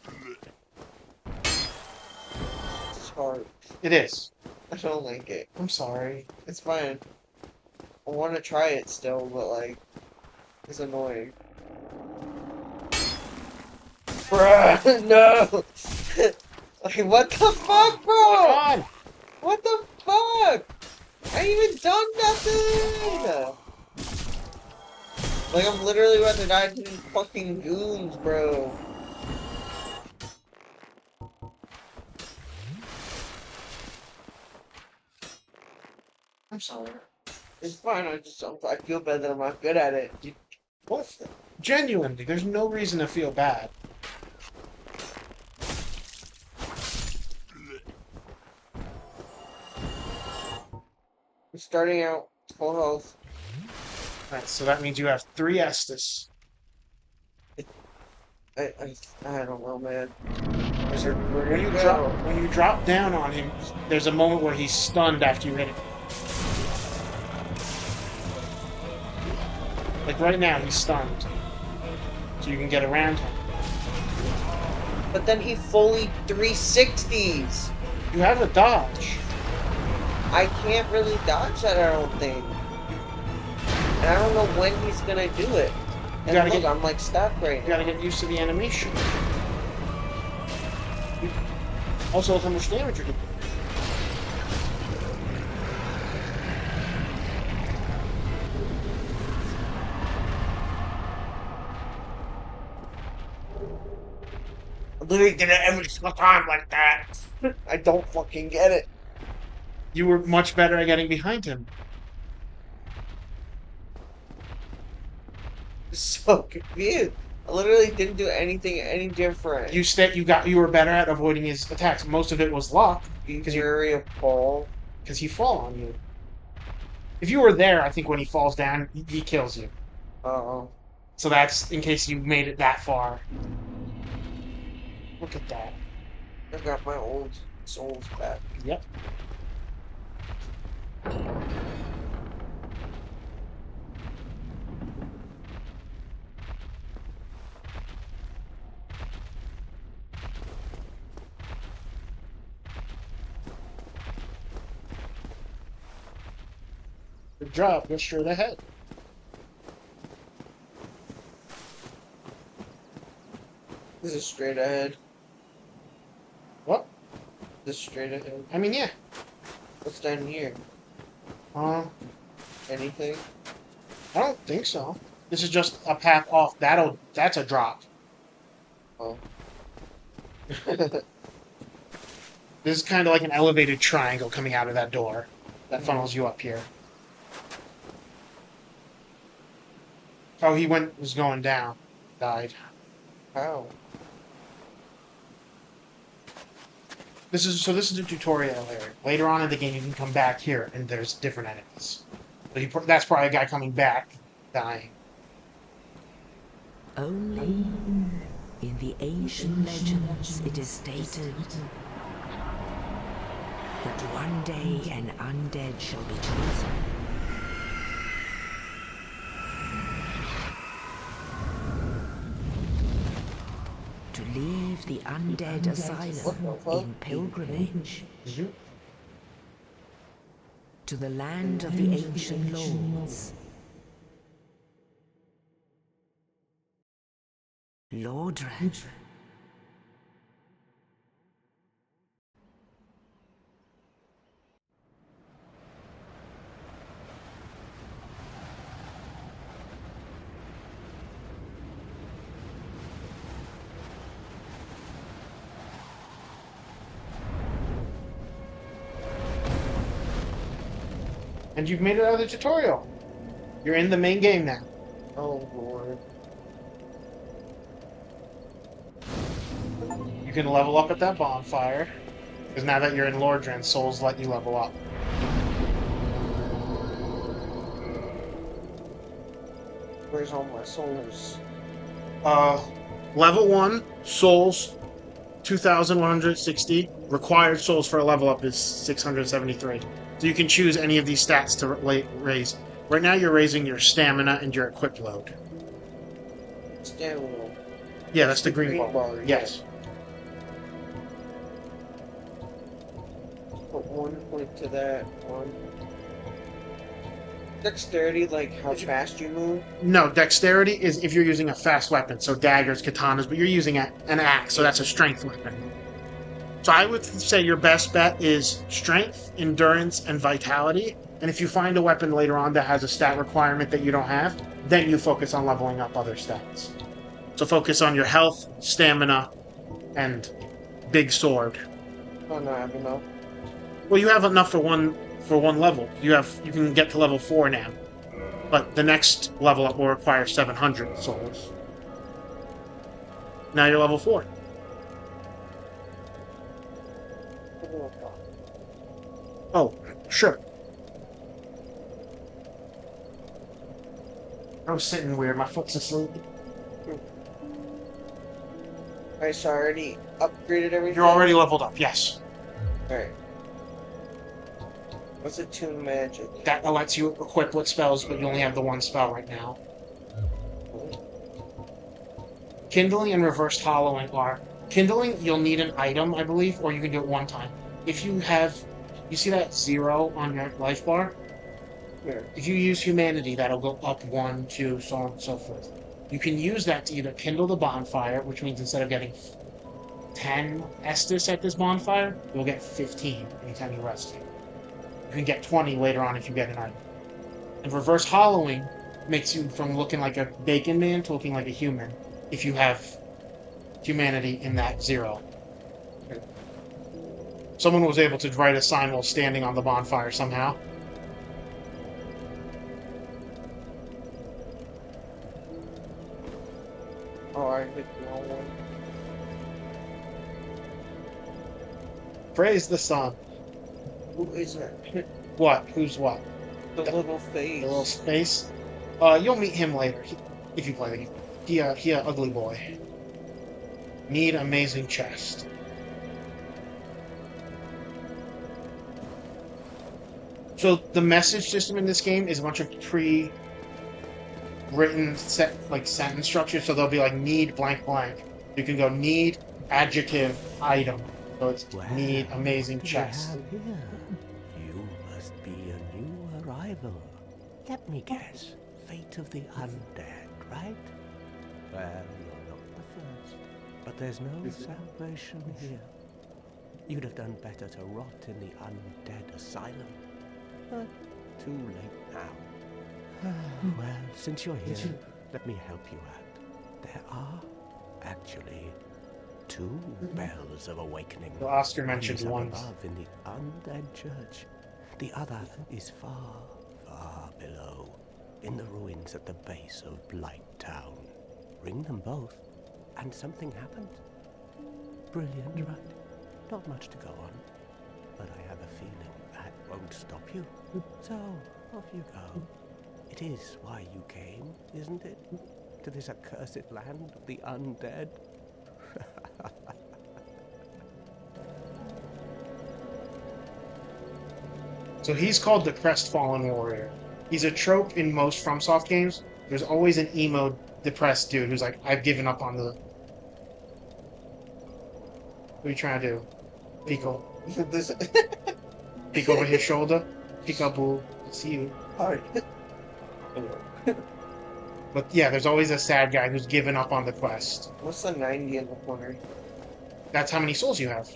hard. it is. I don't like it. I'm sorry. It's fine. I wanna try it still, but like it's annoying. Bruh, no! Like what the fuck, bro? Come on! What the fuck? I ain't even done nothing! Like, I'm literally about to die to these fucking goons, bro. I'm sorry. It's fine, I feel bad that I'm not good at it. What? Genuinely, there's no reason to feel bad. I'm starting out full health. Alright, so that means you have 3 Estus. I don't know, man. When you drop down on him, there's a moment where he's stunned after you hit him. Like right now, he's stunned. So you can get around him. But then he fully 360s. You have a dodge. I can't really dodge that, I don't think. And I don't know when he's gonna do it. And gotta look, get- I'm like stuck right You now. gotta get used to the animation. Also, how much damage you're doing. I literally did it every single time like that. I don't fucking get it. You were much better at getting behind him. So confused. I literally didn't do anything any different. You were better at avoiding his attacks. Most of it was luck because Fury of Paul. he fall on you. If you were there, I think when he falls down, he kills you. Uh-oh. So that's in case you made it that far. Look at that. I got my old souls back. Yep. Good job. Go straight ahead. This is straight ahead. What? This is straight ahead. I mean, yeah. What's down here? Uh, Anything? I don't think so. This is just a path off. That's a drop. Oh. This is kind of like an elevated triangle coming out of that door that funnels you up here. Oh, was going down. Died. How? This is a tutorial area. Later on in the game, you can come back here, and there's different enemies. So that's probably a guy coming back, dying. Only in the ancient legends it is stated that one day an undead shall be chosen. To leave the Undead Asylum in pilgrimage to the land of the ancient lords. Lordran. And you've made it out of the tutorial. You're in the main game now. Oh lord. You can level up at that bonfire. Because now that you're in Lordran, souls let you level up. Where's all my souls? Level 1, souls, 2,160. Required souls for a level up is 673. So you can choose any of these stats to raise. Right now you're raising your stamina and your equip load. Stamina. Yeah, that's the green bar. bar. Yes. Put 1 point to that one. Dexterity, like how fast you move? No, dexterity is if you're using a fast weapon, so daggers, katanas, but you're using an axe, so that's a strength weapon. So I would say your best bet is strength, endurance, and vitality. And if you find a weapon later on that has a stat requirement that you don't have, then you focus on leveling up other stats. So focus on your health, stamina, and big sword. Oh no, I have enough. Well, you have enough for one level. You can get to level 4 now. But the next level up will require 700 souls. Now you're level 4. Oh, sure. I was sitting weird. My foot's asleep. Alright, so I already upgraded everything? You're already leveled up, yes. Alright. What's attune magic? That lets you equip with spells, but you only have the one spell right now. Kindling and reversed hollowing are... Kindling, you'll need an item, I believe, or you can do it one time. If you have... You see that 0 on your life bar? Yeah. If you use humanity, that'll go up 1, 2, so on and so forth. You can use that to either kindle the bonfire, which means instead of getting 10 Estus at this bonfire, you'll get 15 anytime you rest here. You can get 20 later on if you get an item. And reverse hollowing makes you from looking like a bacon man to looking like a human if you have humanity in that 0. Someone was able to write a sign while standing on the bonfire somehow. Oh, I hit the wrong one. Praise the sun. Who is that? What? Who's what? The little face. The little space? You'll meet him later, if you play the game. He a ugly boy. Need amazing chest. So the message system in this game is a bunch of pre-written sentence structure. So they'll be like need blank blank. You can go need adjective item. So it's need amazing chest. You must be a new arrival. Let me guess. Fate of the undead, right? Well, you're not the first. But there's no salvation here. You'd have done better to rot in the Undead Asylum. But too late now. Well, since you're here, let me help you out. There are actually 2 bells of awakening. Well, Oscar mentioned One's up one. above in the Undead Church. The other is far, far below, in the ruins at the base of Blight Town. Ring them both, and something happens. Brilliant, right? Not much to go on, but I have a feeling that won't stop you. So, off you go. It is why you came, isn't it? To this accursed land of the undead? So he's called the Crestfallen Warrior. He's a trope in most FromSoft games. There's always an emo, depressed dude who's like, I've given up on the... What are you trying to do? Pico. This Peek over his shoulder. Peekaboo. I see you. hard. But yeah, there's always a sad guy who's given up on the quest. What's the 90 in the corner? That's how many souls you have.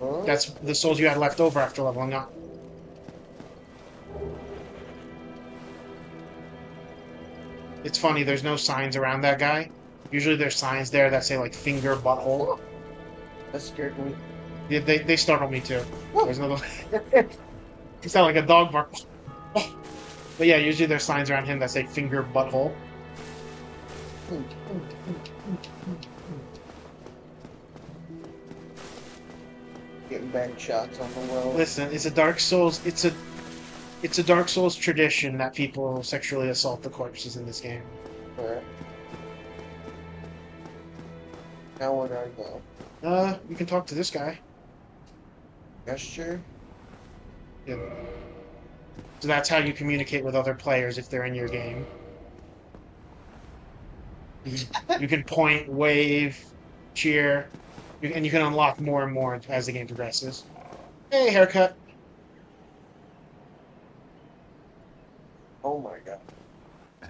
Huh? That's the souls you had left over after leveling up. It's funny, there's no signs around that guy. Usually there's signs there that say like finger, butthole. That scared me. Yeah, they startled me too. There's no... You sound like a dog bark. But yeah, usually there's signs around him that say finger, butthole. Getting bad shots on the well. Listen, it's a Dark Souls. It's a Dark Souls tradition that people sexually assault the corpses in this game. Alright. Now where do I go? You can talk to this guy. Gesture? Yeah. So that's how you communicate with other players if they're in your game. You can point, wave, cheer, and you can unlock more and more as the game progresses. Hey, haircut. Oh my god.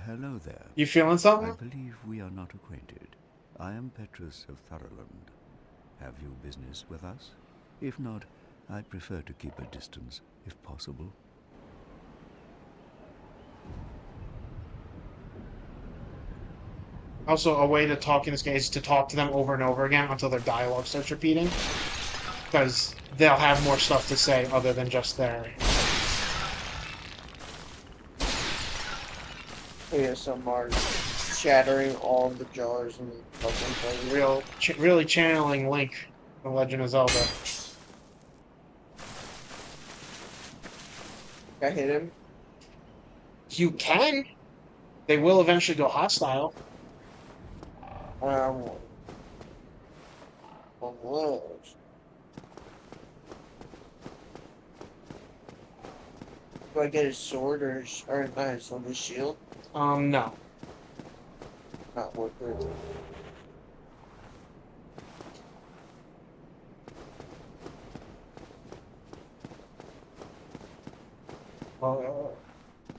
Hello there. You feeling I something? believe we are not acquainted. I am Petrus of Thurland. Have you business with us? If not, I prefer to keep a distance, if possible. Also, a way to talk in this game is to talk to them over and over again until their dialogue starts repeating. Because they'll have more stuff to say other than just their... ASMR shattering all the jars and fucking thing. really channeling Link from Legend of Zelda. I hit him. You can. They will eventually go hostile. One of those. Do I get his sword or not his sword, his shield? No. Not worth it. Well,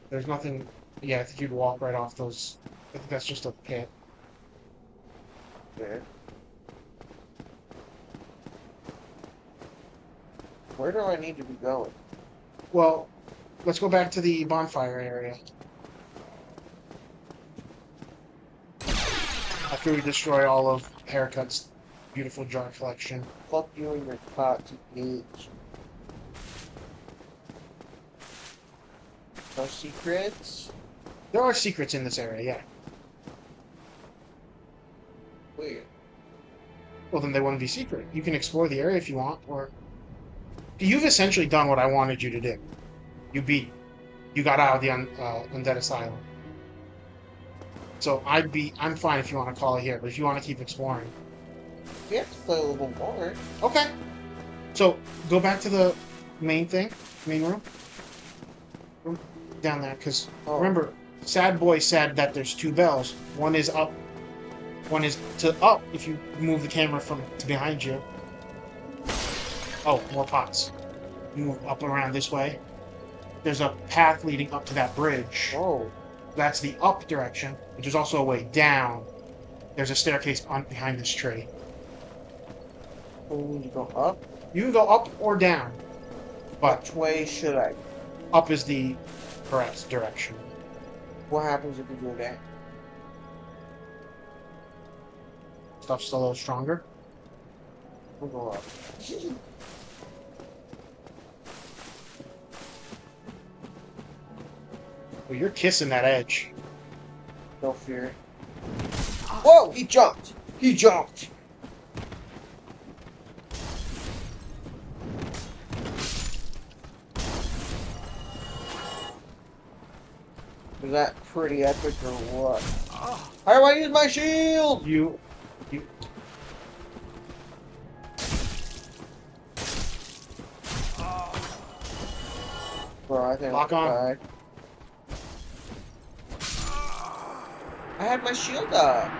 there's nothing... Yeah, I think you'd walk right off those... I think that's just a pit. Yeah. Where do I need to be going? Well, let's go back to the bonfire area. After we destroy all of Haircut's beautiful jar collection. Fuck you and your toxic bitch. No secrets? There are secrets in this area, yeah. Weird. Well, then they wouldn't be secret. You can explore the area if you want, or... You've essentially done what I wanted you to do. You got out of the Undead Asylum. So I'm fine if you want to call it here, but if you want to keep exploring. We have to play a little more. Okay. So, go back to the main room. Down there, because remember, Sad Boy said that there's two bells. One is up. One is to up if you move the camera to behind you. Oh, more pots. You move up around this way. There's a path leading up to that bridge. Oh. That's the up direction, but there's also a way down. There's a staircase behind this tree. We need to go up? You can go up or down, but Which way should I? up is the correct direction. What happens if we go down? Stuff's a little stronger. We'll go up. Well, you're kissing that edge. No fear. Whoa! He jumped! He jumped! Is that pretty epic or what? How do I use my shield? You. Bro, I think Lock I on. died. I had my shield up.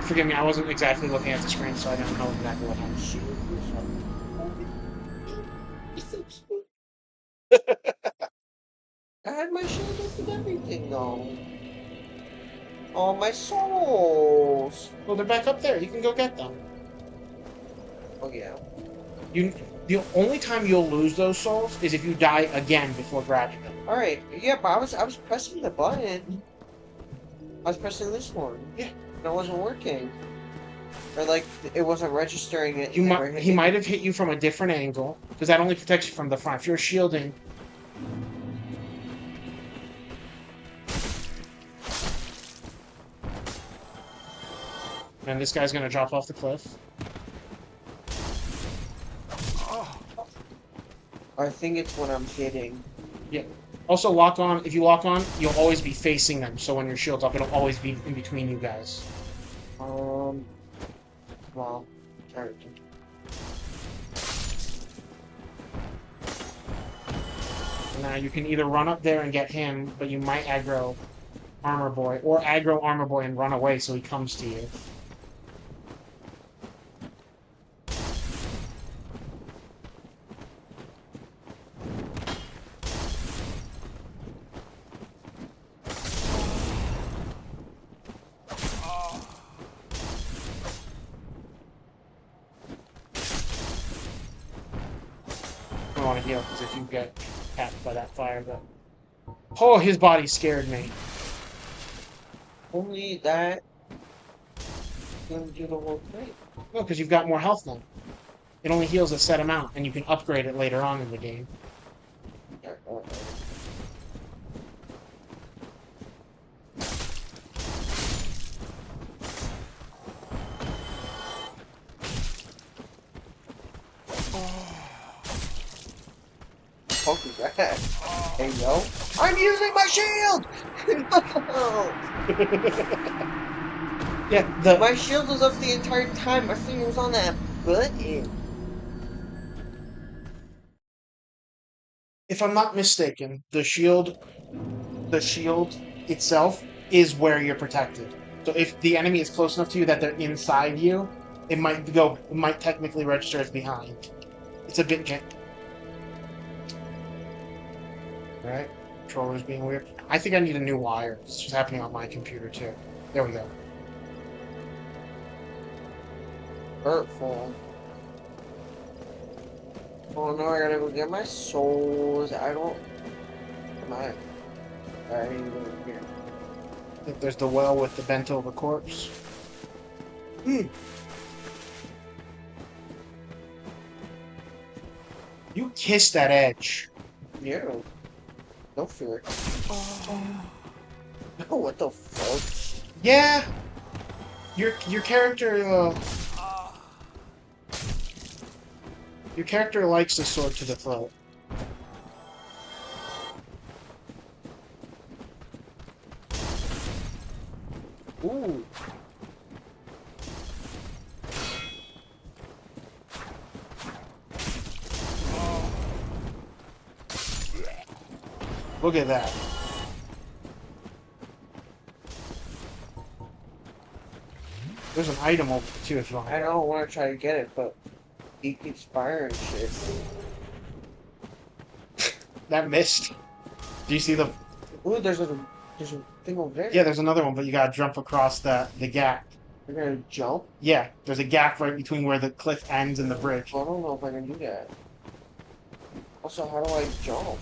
Forgive me, I wasn't exactly looking at the screen, so I don't know exactly what happened. Shield was up. I had my shield up and everything though. All my souls. Well, they're back up there. You can go get them. Oh yeah. The only time you'll lose those souls is if you die again before grabbing them. All right. Yeah, but I was pressing the button. I was pressing this one. Yeah. And it wasn't working. Or like it wasn't registering it. He might have hit you from a different angle because that only protects you from the front. If you're shielding. And this guy's gonna drop off the cliff. I think it's when I'm hitting. Yeah. Also, lock on. If you lock on, you'll always be facing them. So when your shield's up, it'll always be in between you guys. Well, alright. Now you can either run up there and get him, but you might aggro Armor Boy, or aggro Armor Boy and run away so he comes to you. I want to heal because if you get tapped by that fire, but oh, his body scared me. Only that can do the whole thing. No, because you've got more health now. It only heals a set amount, and you can upgrade it later on in the game. Fuck is that? Hey yo, I'm using my shield. No! Yeah, My shield was up the entire time. My finger was on that button. if I'm not mistaken, the shield itself is where you're protected. So if the enemy is close enough to you that they're inside you, it might technically register as behind. It's a bit right? Controller's being weird. I think I need a new wire. This is happening on my computer too. There we go. Hurtful. Oh no, I gotta go get my souls. I don't. Come on. I need to go here. I think there's the well with the bent over corpse. You kissed that edge. Yeah. No fear. No, what the fuck? Yeah. Your character your character likes the sword to the throat. Ooh. Look at that. There's an item over there too if you want. I don't want to try to get it, but he keeps firing shit. That missed. Do you see the? Ooh, there's a thing over there. Yeah, there's another one, but you gotta jump across the gap. You're gonna jump? Yeah, there's a gap right between where the cliff ends and the bridge. I don't know if I can do that. Also, how do I jump?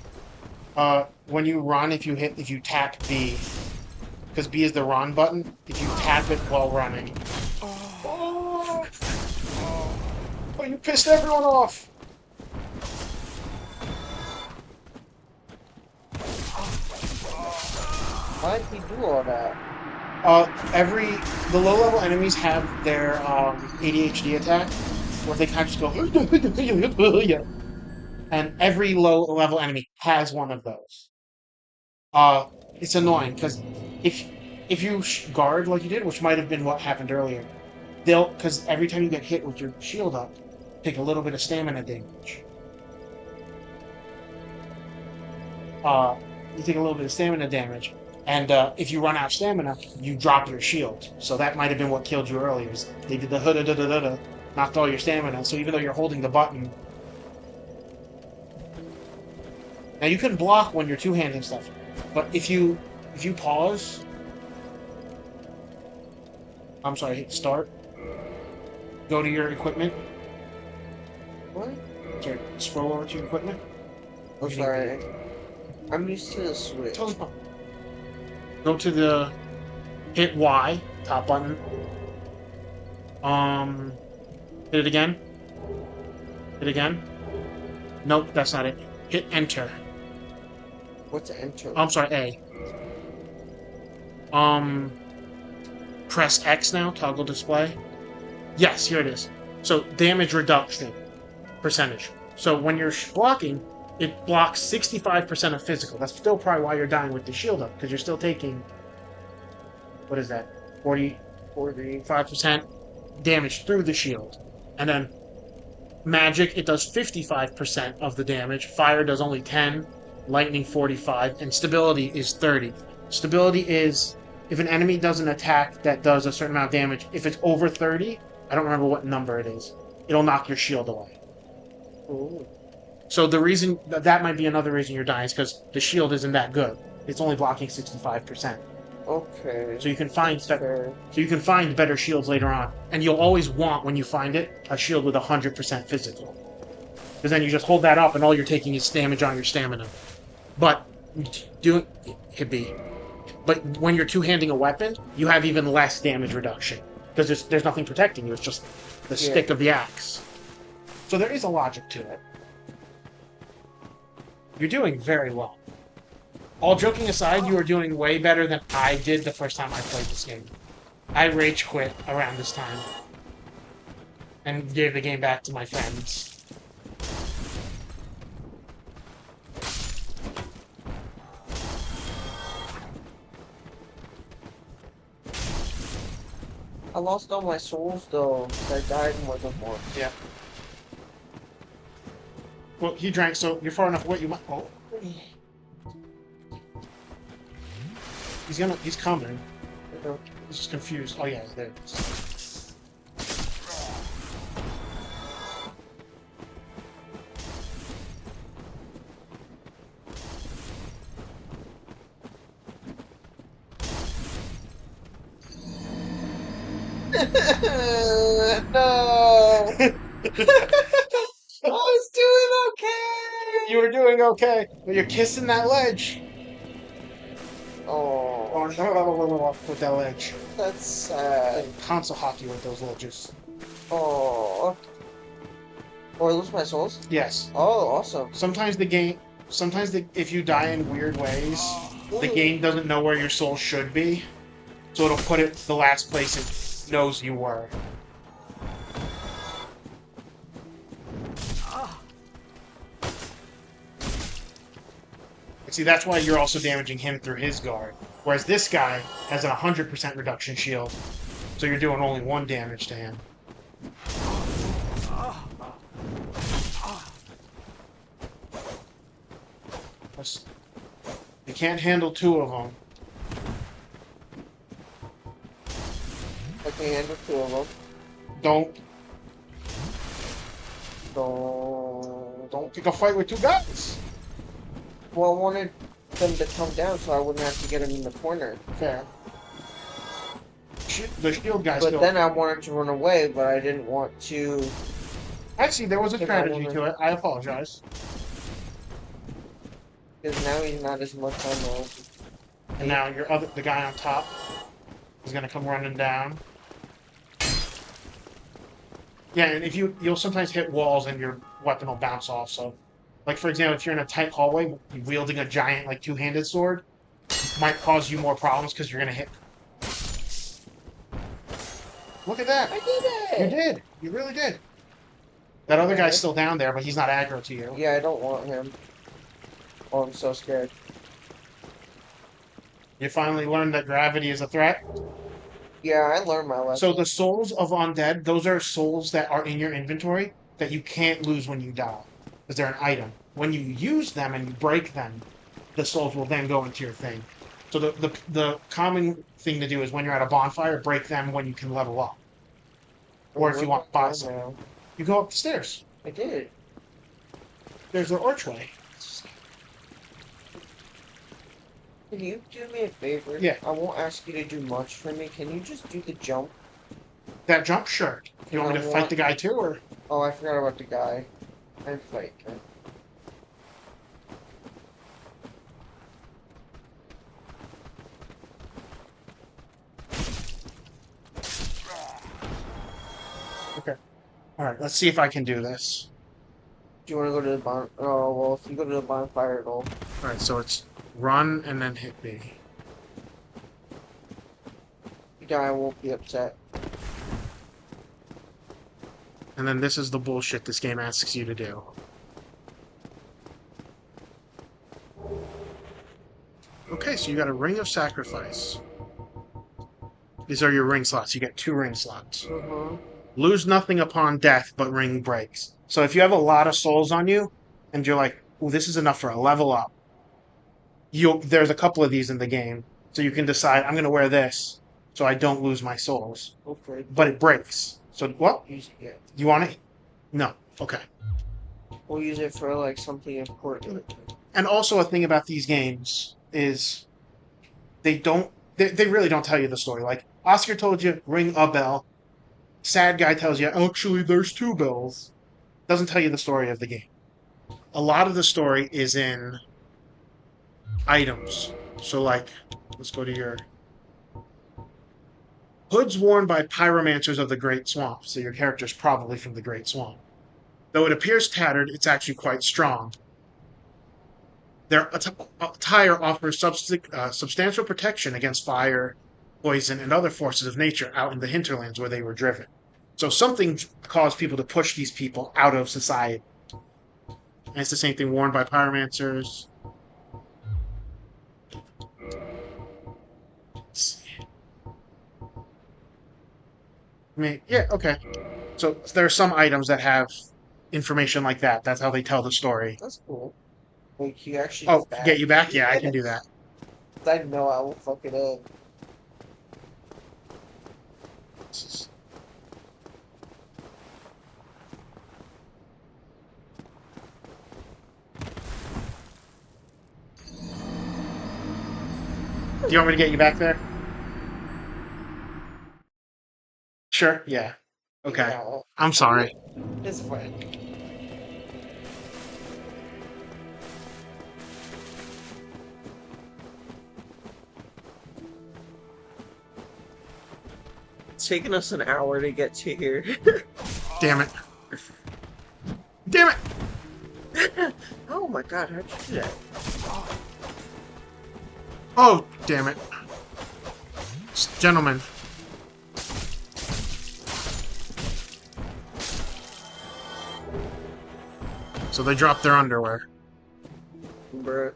When you run, if you tap B, because B is the run button. If you tap it while running. Oh, you pissed everyone off. Why did he do all that? The low-level enemies have their ADHD attack, where they kind of just go, and every low-level enemy has one of those. It's annoying because if you guard like you did, which might have been what happened earlier, because every time you get hit with your shield up, take a little bit of stamina damage. you take a little bit of stamina damage. And if you run out of stamina, you drop your shield. So that might have been what killed you earlier. They did the hood, knocked all your stamina. So even though you're holding the button, now you can block when you're two-handing stuff, but if you pause, I'm sorry, hit start. Go to your equipment. What? Sorry, scroll over to your equipment. Oh, sorry. I'm used to the Switch. Totally fine. Go to the hit Y, top button. Hit it again. Hit it again. Nope, that's not it. Hit enter. What's enter? I'm sorry, A. Press X now, toggle display. Yes, here it is. So, damage reduction percentage. So, when you're blocking, it blocks 65% of physical. That's still probably why you're dying with the shield up, because you're still taking, what is that, 45% damage through the shield. And then, magic, it does 55% of the damage. Fire does only 10, lightning 45, and stability is 30. Stability is, if an enemy does an attack that does a certain amount of damage, if it's over 30, I don't remember what number it is, it'll knock your shield away. Ooh. So the reason, that might be another reason you're dying, is because the shield isn't that good. It's only blocking 65%. Okay. So you can find Fair. so you can find better shields later on, and you'll always want, when you find it, a shield with 100% physical. Because then you just hold that up, and all you're taking is damage on your stamina. But hit B. But when you're two-handing a weapon, you have even less damage reduction, because there's nothing protecting you. It's just the stick of the axe. So there is a logic to it. You're doing very well. All joking aside, you are doing way better than I did the first time I played this game. I rage quit around this time and gave the game back to my friends. I lost all my souls though. I died more than once. Yeah. Well, he drank, so you're far enough away. You might. Oh. He's coming. He's just confused. Oh yeah, there it is. No. I was doing okay. You were doing okay, but you're kissing that ledge. Oh, Oh no, with that ledge. that's sad. Console hockey with those ledges. Oh. Or lose my souls? Yes. Oh, awesome. Sometimes if you die in weird ways, the game doesn't know where your soul should be, so it'll put it the last place it knows you were. See, that's why you're also damaging him through his guard. Whereas this guy has a 100% reduction shield, so you're doing only 1 damage to him. You can't handle 2 of them. I can handle 2 of them. Don't pick a fight with 2 guys. Well, I wanted them to come down so I wouldn't have to get them in the corner. Fair. The shield guy But still. then I wanted to run away, but I didn't want to. Actually, there was a If I strategy to it. I apologize. Because now he's not as much on the. And now the guy on top is gonna come running down. Yeah, and if you'll sometimes hit walls and your weapon will bounce off. So, like for example, if you're in a tight hallway wielding a giant like 2-handed sword, might cause you more problems because you're gonna hit. Look at that! I did it! You did. You really did. That other guy's still down there, but he's not aggro to you. Yeah, I don't want him. Oh, I'm so scared. You finally learned that gravity is a threat. Yeah, I learned my lesson. So the souls of undead, those are souls that are in your inventory that you can't lose when you die, because they're an item. When you use them and you break them, the souls will then go into your thing. So the common thing to do is when you're at a bonfire, break them when you can level up. Or if you want to buy some, now. you go up the stairs. I did. There's an archway. Can you do me a favor? Yeah. I won't ask you to do much for me. Can you just do the jump? That jump shirt. You want me to fight the guy too, or? Oh, I forgot about the guy. And fight him. Okay. All right. Let's see if I can do this. Do you want to go to the bon? Oh, well, if you go to the bonfire, it'll. All right. So it's run and then hit B. The guy won't be upset. And then this is the bullshit this game asks you to do. Okay, so you got a ring of sacrifice. These are your ring slots. You get 2 ring slots. Lose nothing upon death, but ring breaks. So if you have a lot of souls on you, and you're like, "Ooh, this is enough for a level up," there's a couple of these in the game, so you can decide, I'm going to wear this, so I don't lose my souls. Okay. But it breaks. So what? Use it. You want it? No. Okay. We'll use it for like something important. And also a thing about these games is they really don't tell you the story. Like, Oscar told you, ring a bell. Sad guy tells you, actually, there's 2 bells. Doesn't tell you the story of the game. A lot of the story is in items. So, like, let's go to your... Hoods worn by pyromancers of the Great Swamp. So your character's probably from the Great Swamp. Though it appears tattered, it's actually quite strong. Their attire offers substantial protection against fire, poison, and other forces of nature out in the hinterlands where they were driven. So something caused people to push these people out of society. And it's the same thing worn by pyromancers. I mean, yeah, okay. So there are some items that have information like that. That's how they tell the story. That's cool. Like, you actually. Oh, get you back? Yeah, I can do that. I know I will fuck it up. Do you want me to get you back there? Sure, yeah. Okay. Yeah, I'm sorry. it's fine. It's taken us an hour to get to here. Damn it. Damn it! Oh my god, how'd you do that? Oh, damn it. Gentlemen. So they dropped their underwear. Bruh.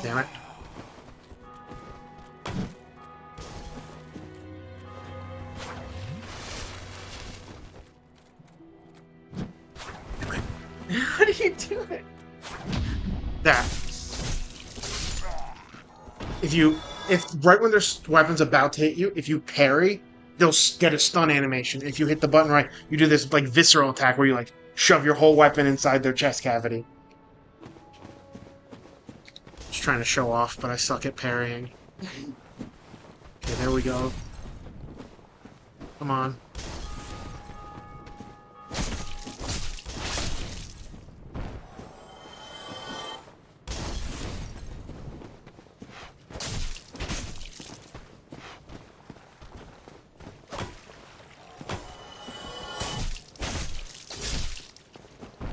Damn it. How do you do it? That. If right when their weapon's about to hit you, if you parry, they'll get a stun animation. If you hit the button right, you do this like visceral attack where you like shove your whole weapon inside their chest cavity. Just trying to show off, but I suck at parrying. Okay, there we go. Come on.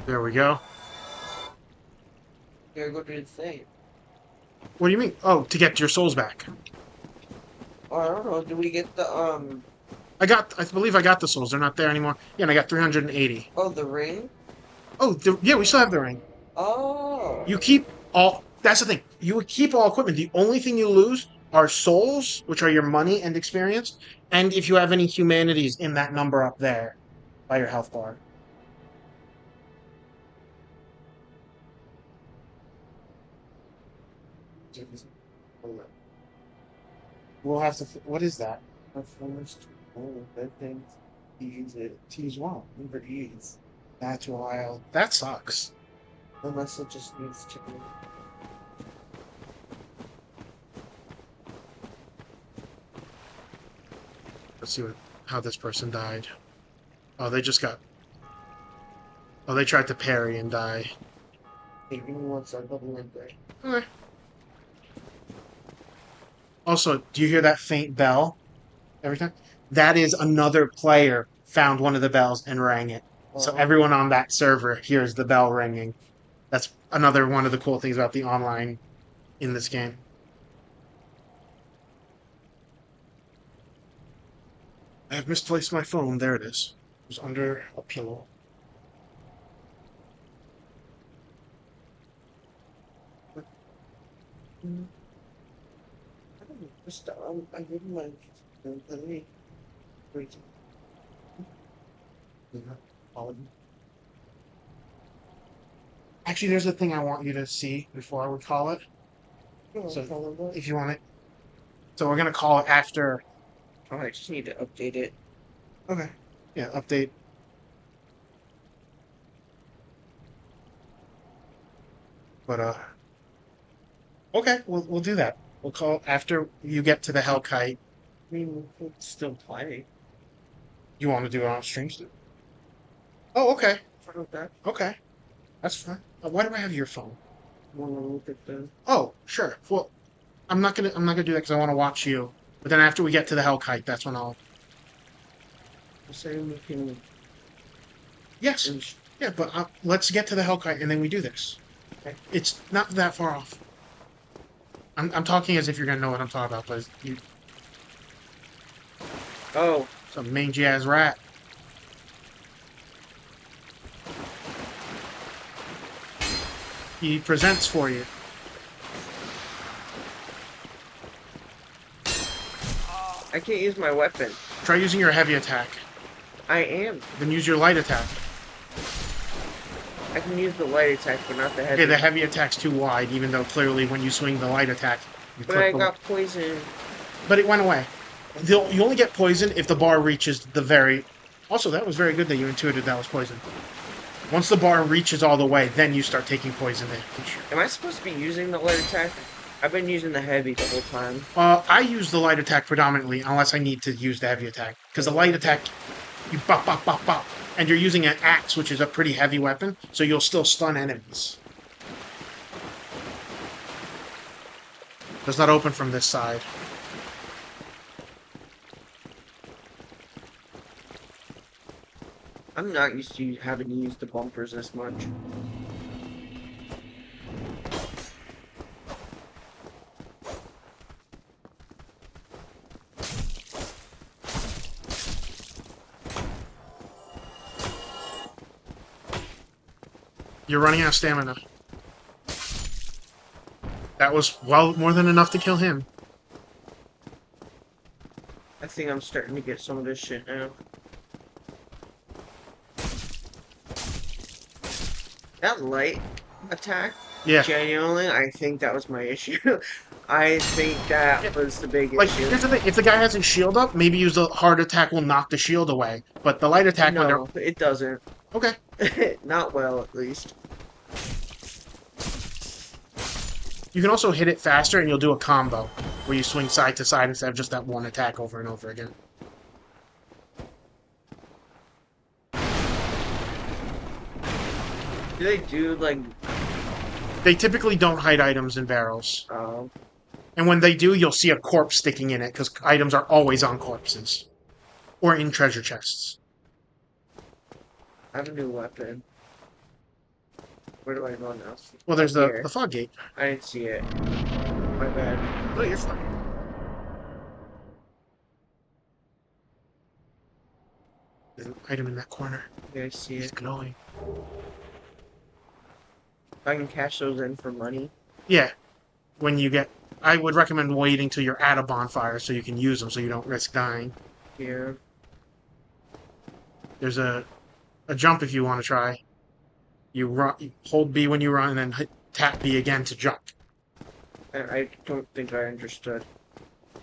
There we go. You gotta go to the thing. What do you mean? Oh, to get your souls back. Oh, I don't know. Do we get the I believe I got the souls. They're not there anymore. Yeah, and I got 380. Oh, the ring? Oh, yeah, we still have the ring. Oh. You keep all... That's the thing. You would keep all equipment. The only thing you lose are souls, which are your money and experience, and if you have any humanities in that number up there. by your health bar. We'll have to. What is that? My phone's too old. That thing to use it. To use what? Never use. That's wild. That sucks. Unless it just needs to be. Let's see how this person died. Oh, they just got. Oh, they tried to parry and die. Hey, give me one sec. I'll be right back. Okay. Also, do you hear that faint bell every time? That is another player found one of the bells and rang it. So everyone on that server hears the bell ringing. That's another one of the cool things about the online in this game. I have misplaced my phone. There it is. It was under a pillow. I don't know. Just, I wouldn't mind. Let me. Wait. Actually, there's a thing I want you to see before I would call it. So, if you want it. So we're gonna call it after. Oh, I just need to update it. Okay. Yeah, update. But okay, we'll do that. We'll call after you get to the Hellkite. I mean, we could still play. You want to do it on streams? Oh, okay. Fine with that. Okay. That's fine. Why do I have your phone? Want to look at the. Oh, sure. Well, I'm not gonna do that because I want to watch you. But then after we get to the Hellkite, that's when I'll. Say we can. Yes. Yeah, but let's get to the Hellkite and then we do this. Okay. It's not that far off. I'm talking as if you're gonna know what I'm talking about, but you. Oh. Some mangy ass rat. He presents for you. I can't use my weapon. Try using your heavy attack. I am. Then use your light attack. I can use the light attack, but not the heavy. Okay, the heavy attack's too wide, even though clearly when you swing the light attack, you But I got poisoned. But it went away. You only get poison if the bar reaches the very... Also, that was very good that you intuited that was poison. Once the bar reaches all the way, then you start taking poison damage. Am I supposed to be using the light attack? I've been using the heavy the whole time. I use the light attack predominantly, unless I need to use the heavy attack. Because the light attack, you bop, bop, bop, bop. And you're using an axe, which is a pretty heavy weapon, so you'll still stun enemies. Does not open from this side. I'm not used to having to use the bumpers this much. You're running out of stamina. That was well more than enough to kill him. I think I'm starting to get some of this shit now. That light attack, Yeah. genuinely, I think that was my issue. I think that was the big Like, issue. here's the thing. If the guy has his shield up, maybe use the hard attack will knock the shield away. But the light attack when No, it doesn't. they're... Okay. Not well, at least. You can also hit it faster and you'll do a combo where you swing side to side instead of just that one attack over and over again. Do they do, like... They typically don't hide items in barrels. Um, And when they do, you'll see a corpse sticking in it because items are always on corpses. Or in treasure chests. I have a new weapon. Where do I go now? Well, there's Here. the fog gate. I didn't see it. My bad. Oh, you're fine. There's an item in that corner. Yeah, I see It's it. glowing. If I can cash those in for money. Yeah. When you get... I would recommend waiting till you're at a bonfire so you can use them so you don't risk dying. Here. There's a a jump if you want to try. You run, you hold B when you run, and then tap B again to jump. I don't think I understood.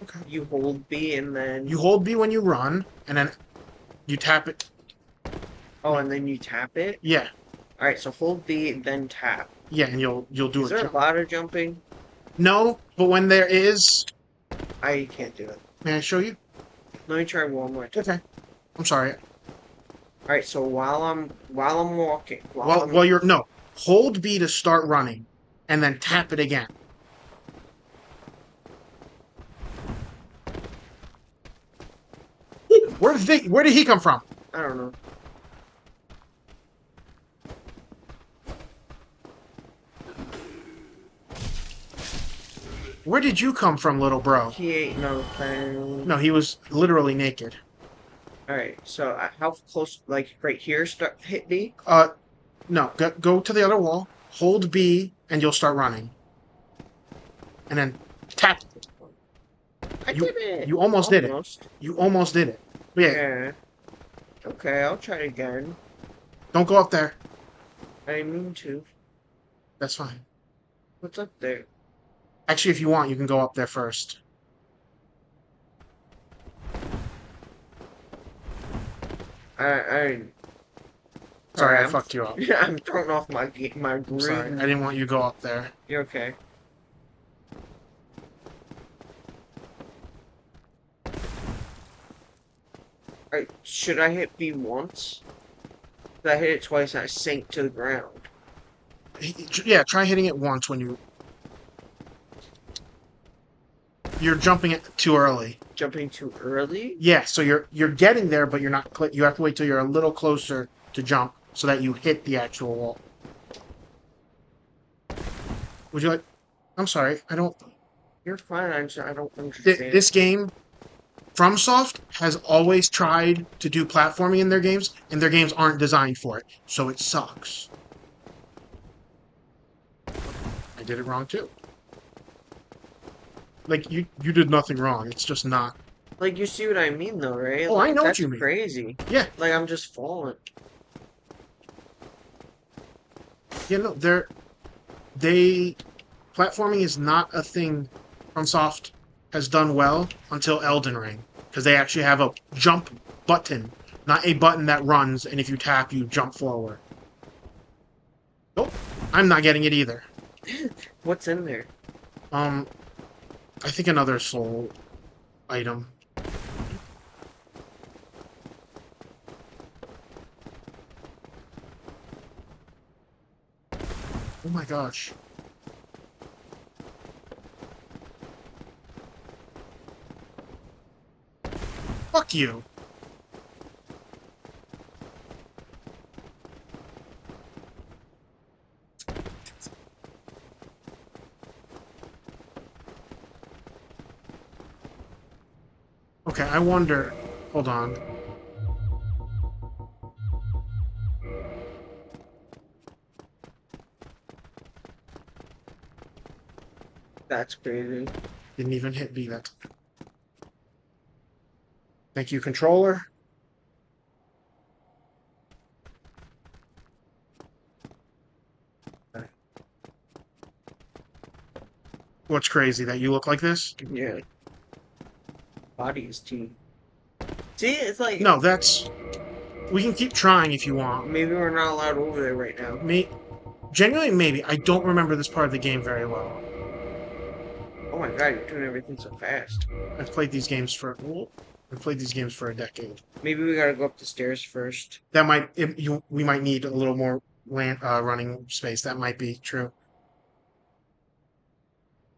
Okay. You hold B and then... You hold B when you run, and then you tap it. Oh, and then you tap it? Yeah, Alright, so hold B, then tap. yeah, and you'll do Is a there a jump. lot of jumping? No, but when there is, I can't do it. may I show you? Let me try one more time. Okay. I'm sorry. Alright, so while I'm walking, While you're no, hold B to start running, and then tap it again. Where did he come from? I don't know. Where did you come from, little bro? He ain't no thing. No, he was literally naked. Alright, so how close, like right here, start hit B? No, go to the other wall, hold B, and you'll start running. And then tap. I did it! You almost did it. Almost. You almost did it. Yeah, Yeah. Okay, I'll try it again. don't go up there. I didn't mean to. That's fine. What's up there? Actually, if you want, you can go up there first. I Sorry, I I'm- fucked you up. I'm throwing off my I'm groove. sorry. I didn't want you to go up there. You're okay. Alright, should I hit B once? I hit it twice and I sank to the ground. Yeah, try hitting it once when you're jumping it too early. Jumping too early? Yeah, so you're getting there, but you're not. You have to wait till you're a little closer to jump so that you hit the actual wall. Would you like? I'm sorry, I don't. You're fine, I don't understand. This game, FromSoft has always tried to do platforming in their games, and their games aren't designed for it, so it sucks. I did it wrong too. Like you did nothing wrong. It's just not. Like, you see what I mean, though, right? Oh, Like, I know what that's you mean. crazy. Yeah, Like, I'm just falling. you know platforming is not a thing FromSoft has done well until Elden Ring, because they actually have a jump button, not a button that runs, and if you tap, you jump forward. Nope, I'm not getting it either. What's in there? I think another soul item. Oh my gosh. Fuck you. Okay, I wonder. Hold on. That's crazy. Didn't even hit B that time. Thank you, controller. Okay. What's crazy? That you look like this? Yeah. Body is T. See, it's like... No, that's... We can keep trying if you want. Maybe we're not allowed over there right now. Genuinely, maybe. I don't remember this part of the game very well. Oh my god, you're doing everything so fast. I've played these games for... I've played these games for a decade. Maybe we gotta go up the stairs first. That might... we might need a little more running space. That might be true.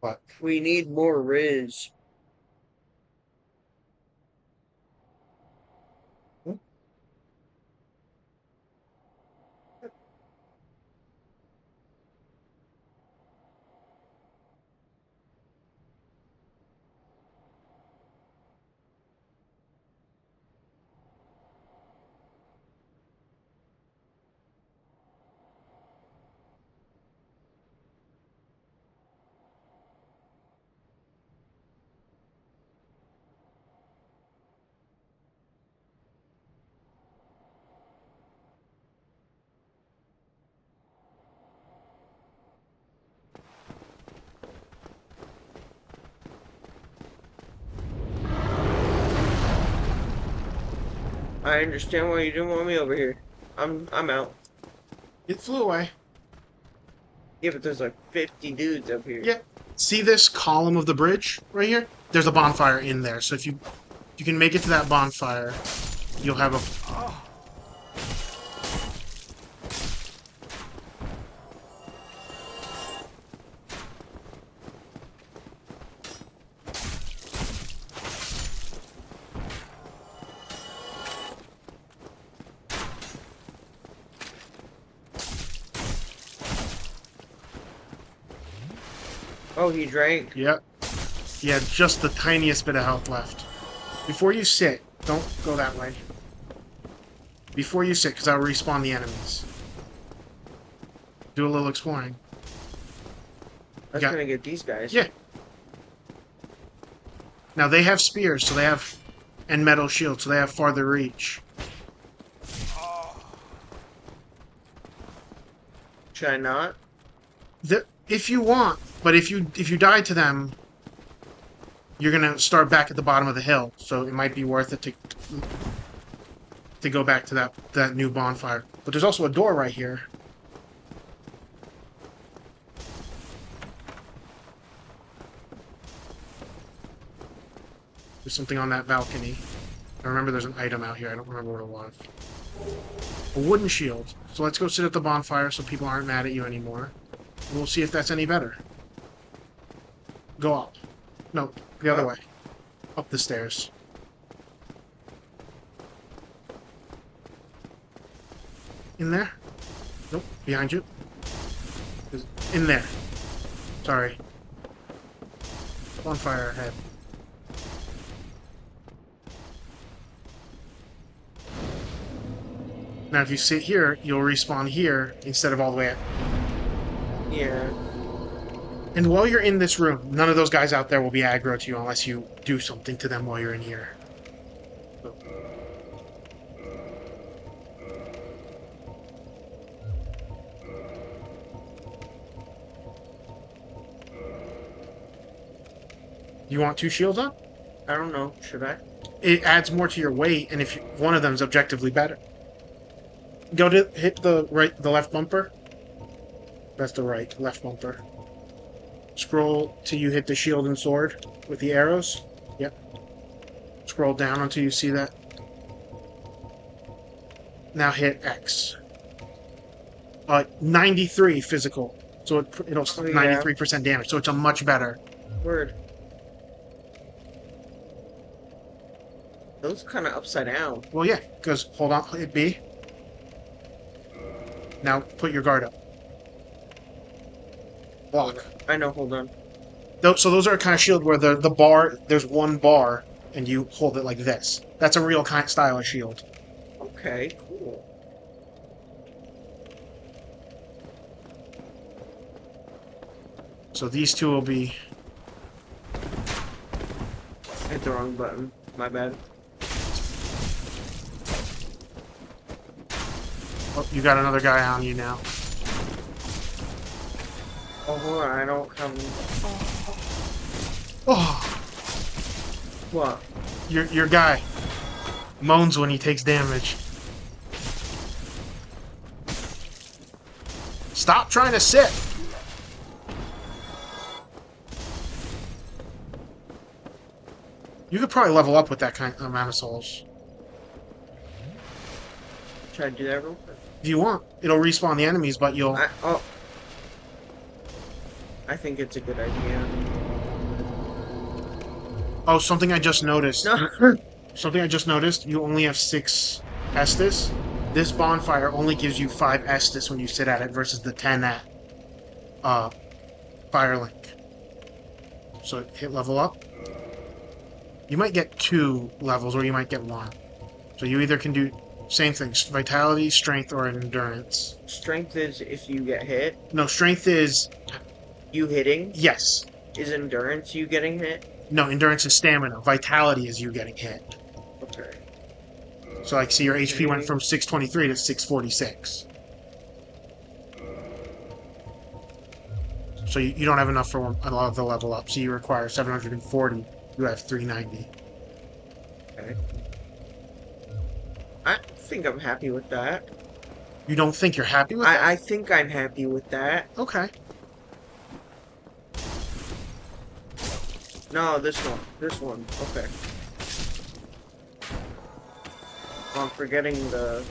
But... We need more Riz. I understand why you didn't want me over here. I'm out. It flew away. Yeah, but there's like 50 dudes up here. Yeah. See this column of the bridge right here? There's a bonfire in there. So if you can make it to that bonfire, you'll have a... Oh, he drank. Yep. He had just the tiniest bit of health left. Before you sit, don't go that way. Before you sit, because I'll respawn the enemies. Do a little exploring. That's Yeah. gonna get these guys. Yeah. Now they have spears, so they have... and metal shields, so they have farther reach. Should I not? If you want, but if you die to them, you're gonna start back at the bottom of the hill. So it might be worth it to go back to that new bonfire. But there's also a door right here. There's something on that balcony. I remember there's an item out here. I don't remember what it was. A wooden shield. So let's go sit at the bonfire so people aren't mad at you anymore. We'll see if that's any better. Go up. No, the other way. Up the stairs. In there? Nope, behind you. In there. Sorry. Bonfire ahead. Now if you sit here, you'll respawn here instead of all the way up. Yeah. And while you're in this room, none of those guys out there will be aggro to you unless you do something to them while you're in here. You want 2 shields on? I don't know. Should I? It adds more to your weight, and if one of them's objectively better. Go to hit the left bumper. That's the left bumper. Scroll till you hit the shield and sword with the arrows. Yep. Scroll down until you see that. Now hit X. 93 physical. So it'll 93% damage. So it's a much better. Word. Those kind of upside down. Well, yeah, because hold on, hit B. Now put your guard up. Block. I know. Hold on. So those are a kind of shield where the bar, there's one bar, and you hold it like this. That's a real kind style of shield. Okay. Cool. So these two will be... Hit the wrong button. My bad. Oh, you got another guy on you now. Oh, hold on. I don't have... Oh, What? your guy moans when he takes damage. Stop trying to sit. You could probably level up with that kind of amount of souls. Should I do that real quick? If you want, it'll respawn the enemies, but you'll... I think it's a good idea. Oh, something I just noticed. No. Something I just noticed. You only have 6 Estus. This bonfire only gives you 5 Estus when you sit at it versus the 10 at Firelink. So hit level up. You might get 2 levels, or you might get 1. So you either can do same things: vitality, strength, or endurance. Strength is if you get hit. No, strength is... You hitting? Yes. Is endurance you getting hit? No, endurance is stamina. Vitality is you getting hit. Okay. So, like, see, your HP went from 623 to 646. So you don't have enough for a lot of the level up. So you require 740. You have 390. Okay. I think I'm happy with that. You don't think you're happy with I that? think I'm happy with that. Okay. No, this one. This one. Okay. I'm forgetting the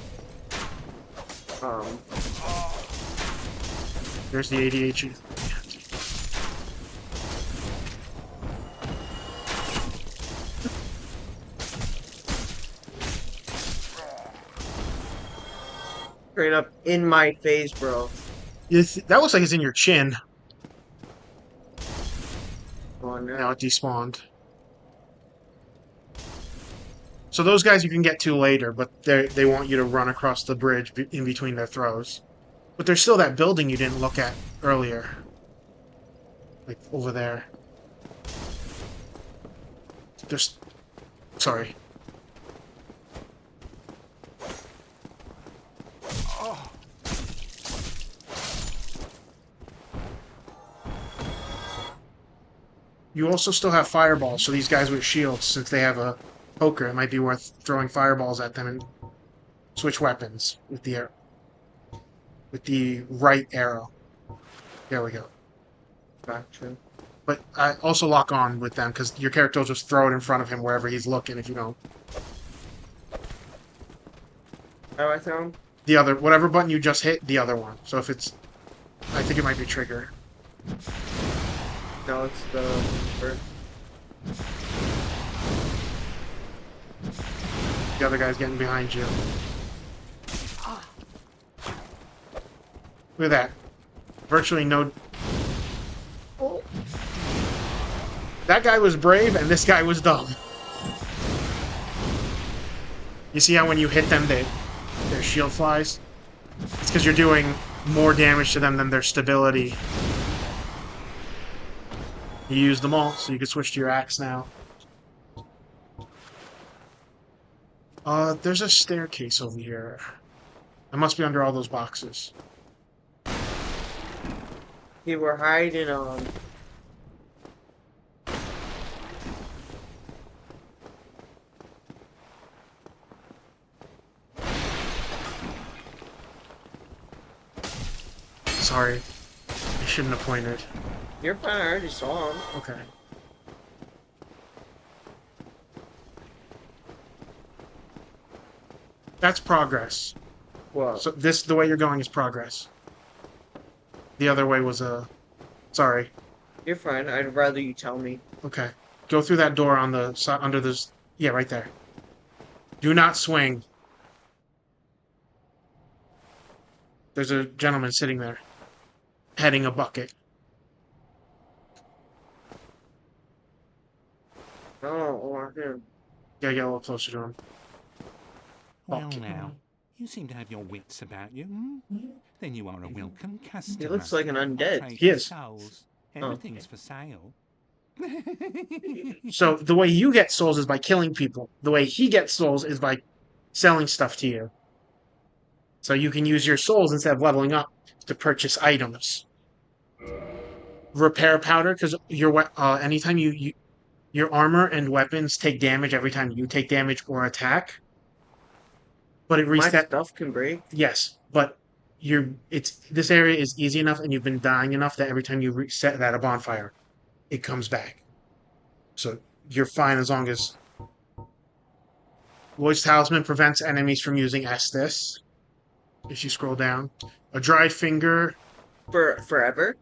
um There's the ADHD. straight up in my face, bro. That looks like it's in your chin. Come on Now now. it despawned. So those guys you can get to later, but they want you to run across the bridge in between their throws. But there's still that building you didn't look at earlier. Like, over there. There's... Sorry. You also still have fireballs, so these guys with shields, since they have a poker, it might be worth throwing fireballs at them and switch weapons with the right arrow. There we go. Gotcha. But I also lock on with them, because your character will just throw it in front of him wherever he's looking if you don't. How do I sound? The other, whatever button you just hit, the other one. So if it's, I think it might be trigger. No, it's the first. The other guy's getting behind you. Look at that. Virtually no... That guy was brave, and this guy was dumb. You see how when you hit them, their shield flies? It's because you're doing more damage to them than their stability. You used them all, so you can switch to your axe now. There's a staircase over here. It must be under all those boxes. You were hiding Sorry. I shouldn't have pointed. You're fine, I already saw him. Okay. That's progress. What? So the way you're going is progress. The other way was sorry. You're fine, I'd rather you tell me. Okay. Go through that door on the side, under this, yeah, right there. Do not swing. There's a gentleman sitting there, heading a bucket. I don't want him. Gotta get a little closer to him. Well Bucket. now, you seem to have your wits about you, hmm? Then you are a welcome customer. He looks like an undead. Trade He in is. Souls. Everything's for sale. So the way you get souls is by killing people. The way he gets souls is by selling stuff to you. So you can use your souls instead of leveling up to purchase items. Repair powder, because anytime your armor and weapons take damage every time you take damage or attack. But it My resets. stuff can break. Yes, but this area is easy enough, and you've been dying enough that every time you reset that a bonfire, it comes back. So you're fine as long as Lloyd's Talisman prevents enemies from using Estus. If you scroll down, a dry finger For forever?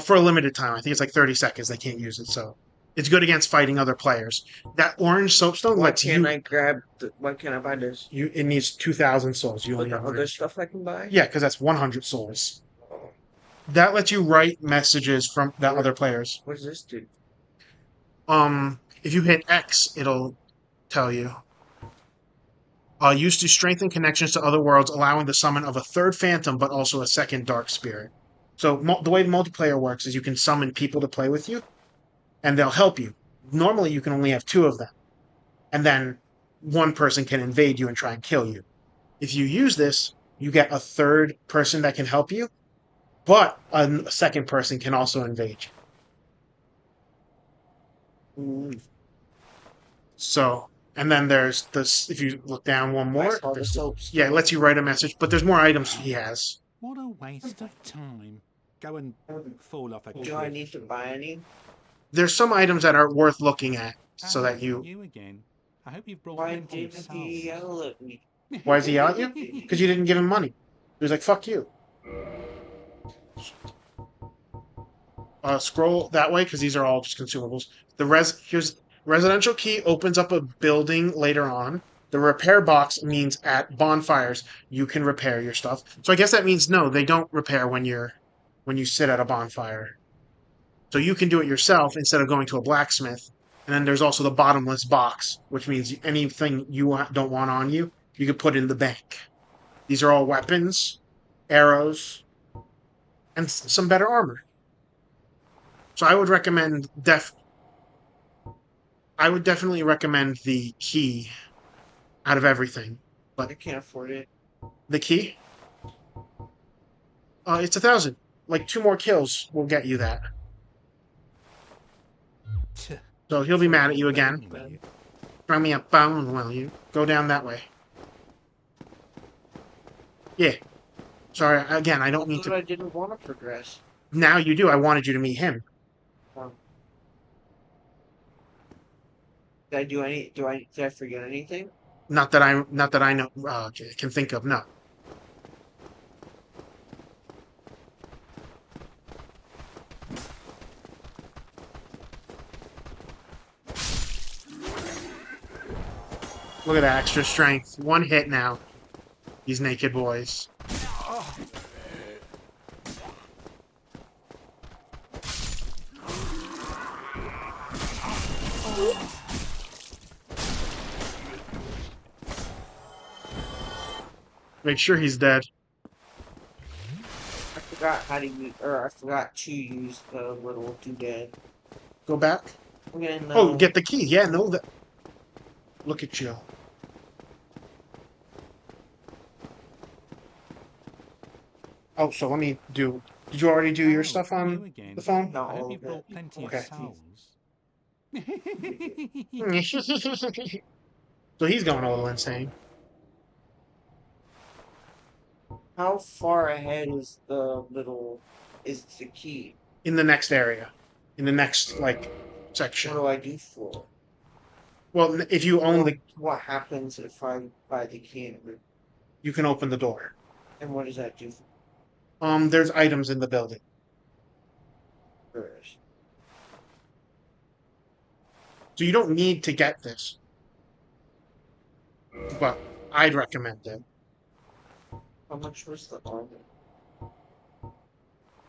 for a limited time. I think it's like 30 seconds. They can't use it, so it's good against fighting other players. That orange soapstone Why lets can't you. I grab why can't I buy this? It needs 2,000 souls. You But only the have other 100. stuff I can buy? Yeah, because that's 100 souls. That lets you write messages from that other players. What does this do? If you hit X, it'll tell you. Used to strengthen connections to other worlds, allowing the summon of a third phantom, but also a second dark spirit. So the way multiplayer works is you can summon people to play with you, and they'll help you. Normally, you can only have 2 of them, and then one person can invade you and try and kill you. If you use this, you get a third person that can help you, but a second person can also invade you. So, And then there's this. If you look down one I more, saw the soap yeah, it store. lets you write a message. But there's more items he has. What a waste of time. Go and fall off a Do I cliff. need to buy any? There's some items that are worth looking at, so that you. You again. I hope you've brought Why plenty of didn't he souls. yell at me? Why is he yell at you? Because you didn't give him money. He was like, "Fuck you." Scroll that way because these are all just consumables. Here's residential key opens up a building later on. The repair box means at bonfires you can repair your stuff. So I guess that means no, they don't repair when you sit at a bonfire. So you can do it yourself instead of going to a blacksmith. And then there's also the bottomless box, which means anything you don't want on you, you can put in the bank. These are all weapons, arrows, and some better armor. So I would recommend I would definitely recommend the key out of everything. I can't afford it. The key? It's 1,000. Like 2 more kills will get you that. So he'll be mad at you again. Throw me a bone, will you? Go down that way. Yeah. Sorry, again, I don't mean But to. I didn't want to progress. Now you do. I wanted you to meet him. Did I do any? Did I forget anything? Not that I know can think of. No. Look at that extra strength. 1 hit now. These naked boys. Make sure he's dead. I forgot how to use, or I forgot to use the little doodad. Go back. Okay, no. Oh, get the key. Yeah, no. Look at you. Oh, so let me do. Did you already do your stuff on the phone? No, I hope all you've of it. brought plenty Okay. of souls. So he's going a little insane. How far ahead is the key? In the next area. In the next, like, section. What do I do for it? Well, if you own the. What happens if I buy the key You can open the door. and what does that do There's items in the building. first? So you don't need to get this. But I'd recommend it. How much was the armor?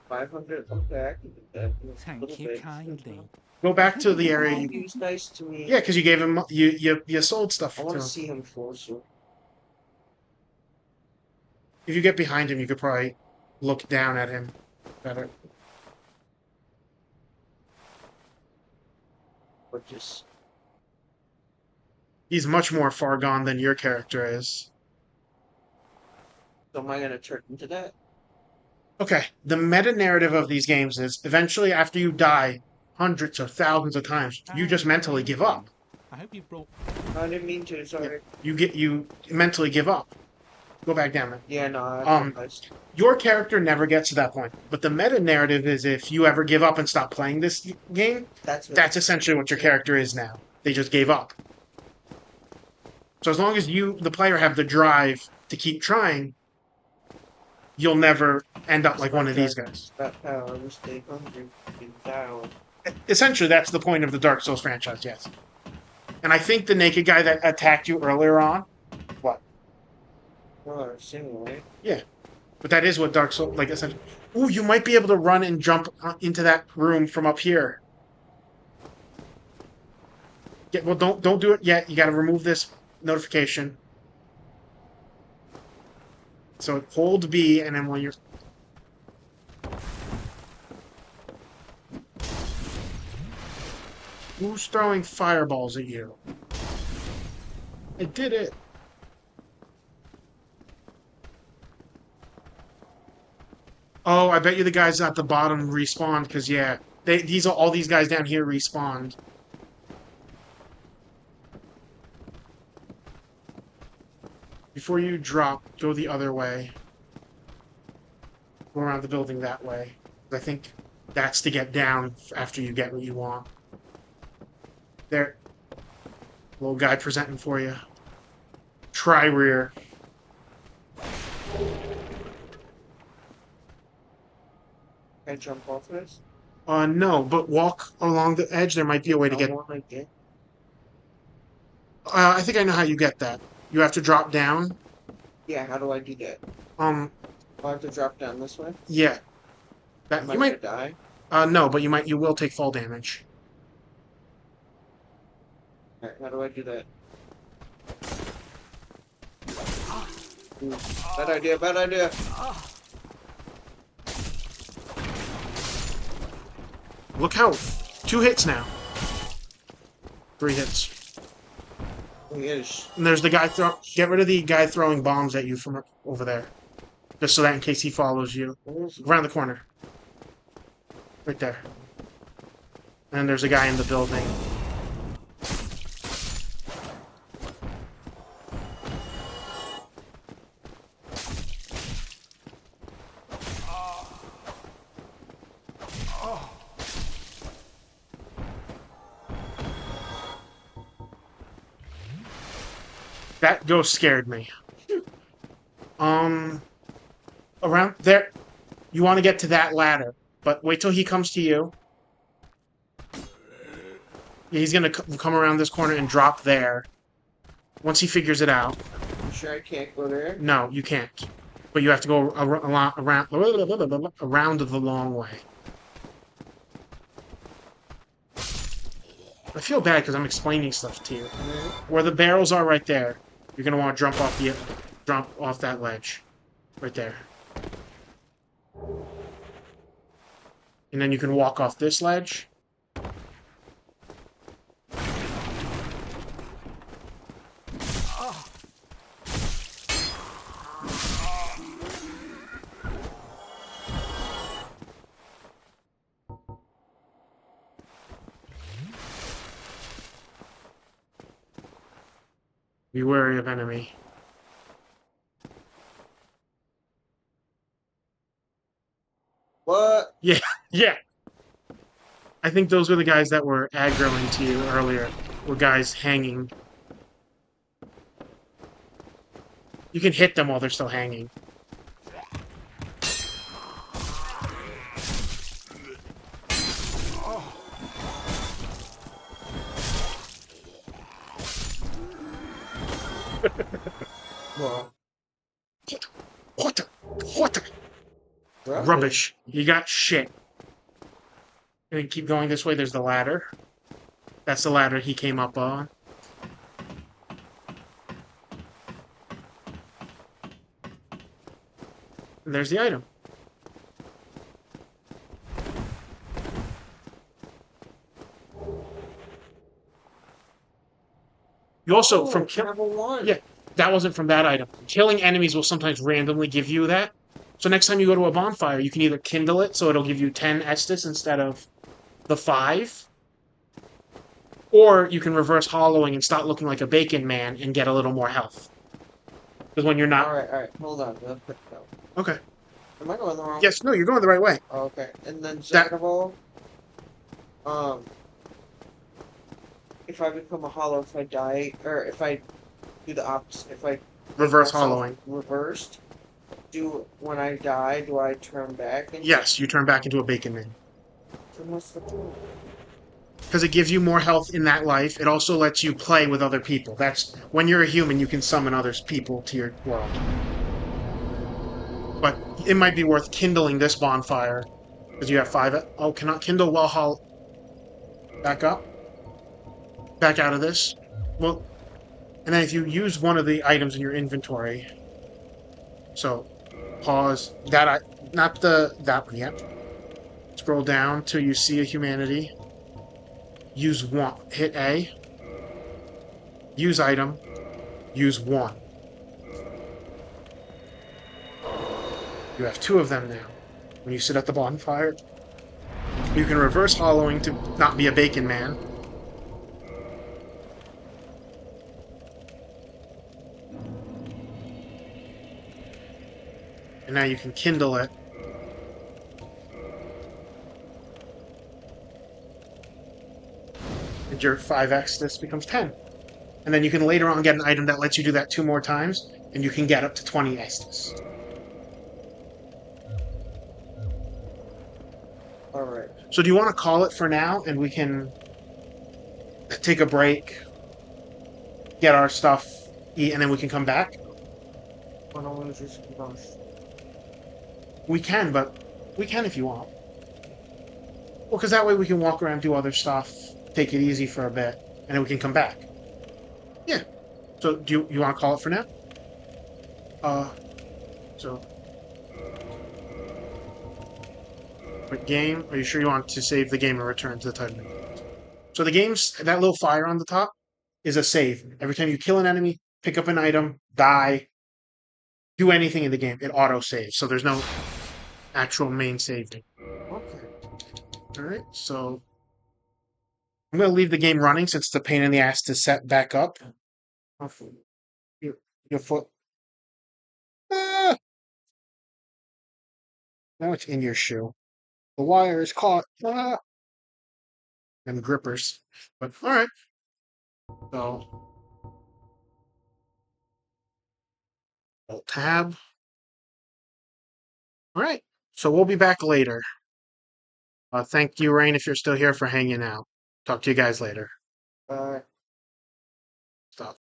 500. Okay, I can do that. A Thank little you bit. kindly. Go back to the area. He was nice to me. Yeah, because you gave him you sold stuff I to want him. to see him closer. If you get behind him, you could probably look down at him better. But just He's much more far gone than your character is. so am I gonna turn into that? Okay, the meta narrative of these games is eventually, after you die hundreds or thousands of times, you just mentally give up. I hope you've brought. No, I didn't mean to. Sorry. You mentally give up. Go back down there. Yeah, no. I Um, realized. Your character never gets to that point, but the meta narrative is if you ever give up and stop playing this game, that's essentially what your character is now. They just gave up. So as long as you, the player, have the drive to keep trying, you'll never end up like one of these guys. That power will stay hungry and down. Essentially, that's the point of the Dark Souls franchise, yes. And I think the naked guy that attacked you earlier on, what? Well, seemingly. Yeah. But that is what Dark Souls, like, essentially. Ooh, you might be able to run and jump into that room from up here. Yeah, well, don't do it yet. You got to remove this notification. So hold B, and then when you're... Who's throwing fireballs at you? I did it. Oh, I bet you the guys at the bottom respawned, because, yeah, all these guys down here respawned. Before you drop, go the other way. Go around the building that way. I think that's to get down after you get what you want. There. Little guy presenting for you. Try rear. Can I jump off this? No, but walk along the edge. There might be a way to get. I get. I think I know how you get that. You have to drop down. Yeah, how do I do that? Um, I have to drop down this way? yeah. That Am I you gonna might. die? No, but you will take fall damage. Alright, how do I do that? Ooh, bad idea, bad idea! Look how 2 hits now. 3 hits. And there's the guy get rid of the guy throwing bombs at you from over there. Just so that in case he follows you. Around the corner. Right there. And there's a guy in the building. That ghost scared me. Around there, you want to get to that ladder, but wait till he comes to you. Yeah, he's gonna come around this corner and drop there. Once he figures it out. You sure I can't go there? No, you can't. But you have to go around the long way. I feel bad because I'm explaining stuff to you. Where the barrels are right there, you're gonna want to jump off that ledge. Right there. And then you can walk off this ledge. Be wary of enemy. What? Yeah, yeah. I think those were the guys that were aggroing to you earlier. Were guys hanging. You can hit them while they're still hanging. Well, What? Rubbish. You got shit. And keep going this way, there's the ladder. That's the ladder he came up on. And there's the item. You also, from level 1. Yeah, that wasn't from that item. Killing enemies will sometimes randomly give you that. So next time you go to a bonfire, you can either kindle it, so it'll give you 10 Estus instead of the 5. Or you can reverse hollowing and start looking like a bacon man and get a little more health. Because when you're not... Alright, hold on. Real quick, though. Okay. Am I going the wrong Yes, no, you're going the right way. Oh, okay. And then second of all, if I become a hollow, if I die, or if I do the opposite, if I Reverse myself hollowing. reversed, when I die, do I turn back? Yes, you turn back into a bacon man. So what's the point? Because it gives you more health in that life. It also lets you play with other people. That's when you're a human, you can summon other people to your world. But it might be worth kindling this bonfire because you have 5. Oh, cannot kindle while back up, back out of this. Well, and then if you use one of the items in your inventory, so pause that. Not that one yet. Scroll down till you see a humanity. Use 1. Hit A. Use item. Use 1. You have 2 of them now. When you sit at the bonfire, you can reverse hollowing to not be a bacon man. And now you can kindle it. And your 5x this becomes 10. And then you can later on get an item that lets you do that 2 more times, and you can get up to 20 Estus. Alright. So do you want to call it for now, and we can take a break, get our stuff, eat, and then we can come back? Why don't we just rush? We can, but we can if you want. Well, because that way we can walk around, do other stuff, take it easy for a bit, and then we can come back. Yeah. So do you want to call it for now? So... Quit game. Are you sure you want to save the game and return to the title? So the game's, that little fire on the top is a save. Every time you kill an enemy, pick up an item, die, do anything in the game, it auto-saves. So there's no actual main save. Okay. Alright, so I'm going to leave the game running since it's a pain in the ass to set back up. Your foot. Ah! Now it's in your shoe. The wire is caught. Ah! And the grippers. But alright. So Alt tab. Alright. So we'll be back later. Thank you, Rain, if you're still here, for hanging out. Talk to you guys later. Bye. Stop.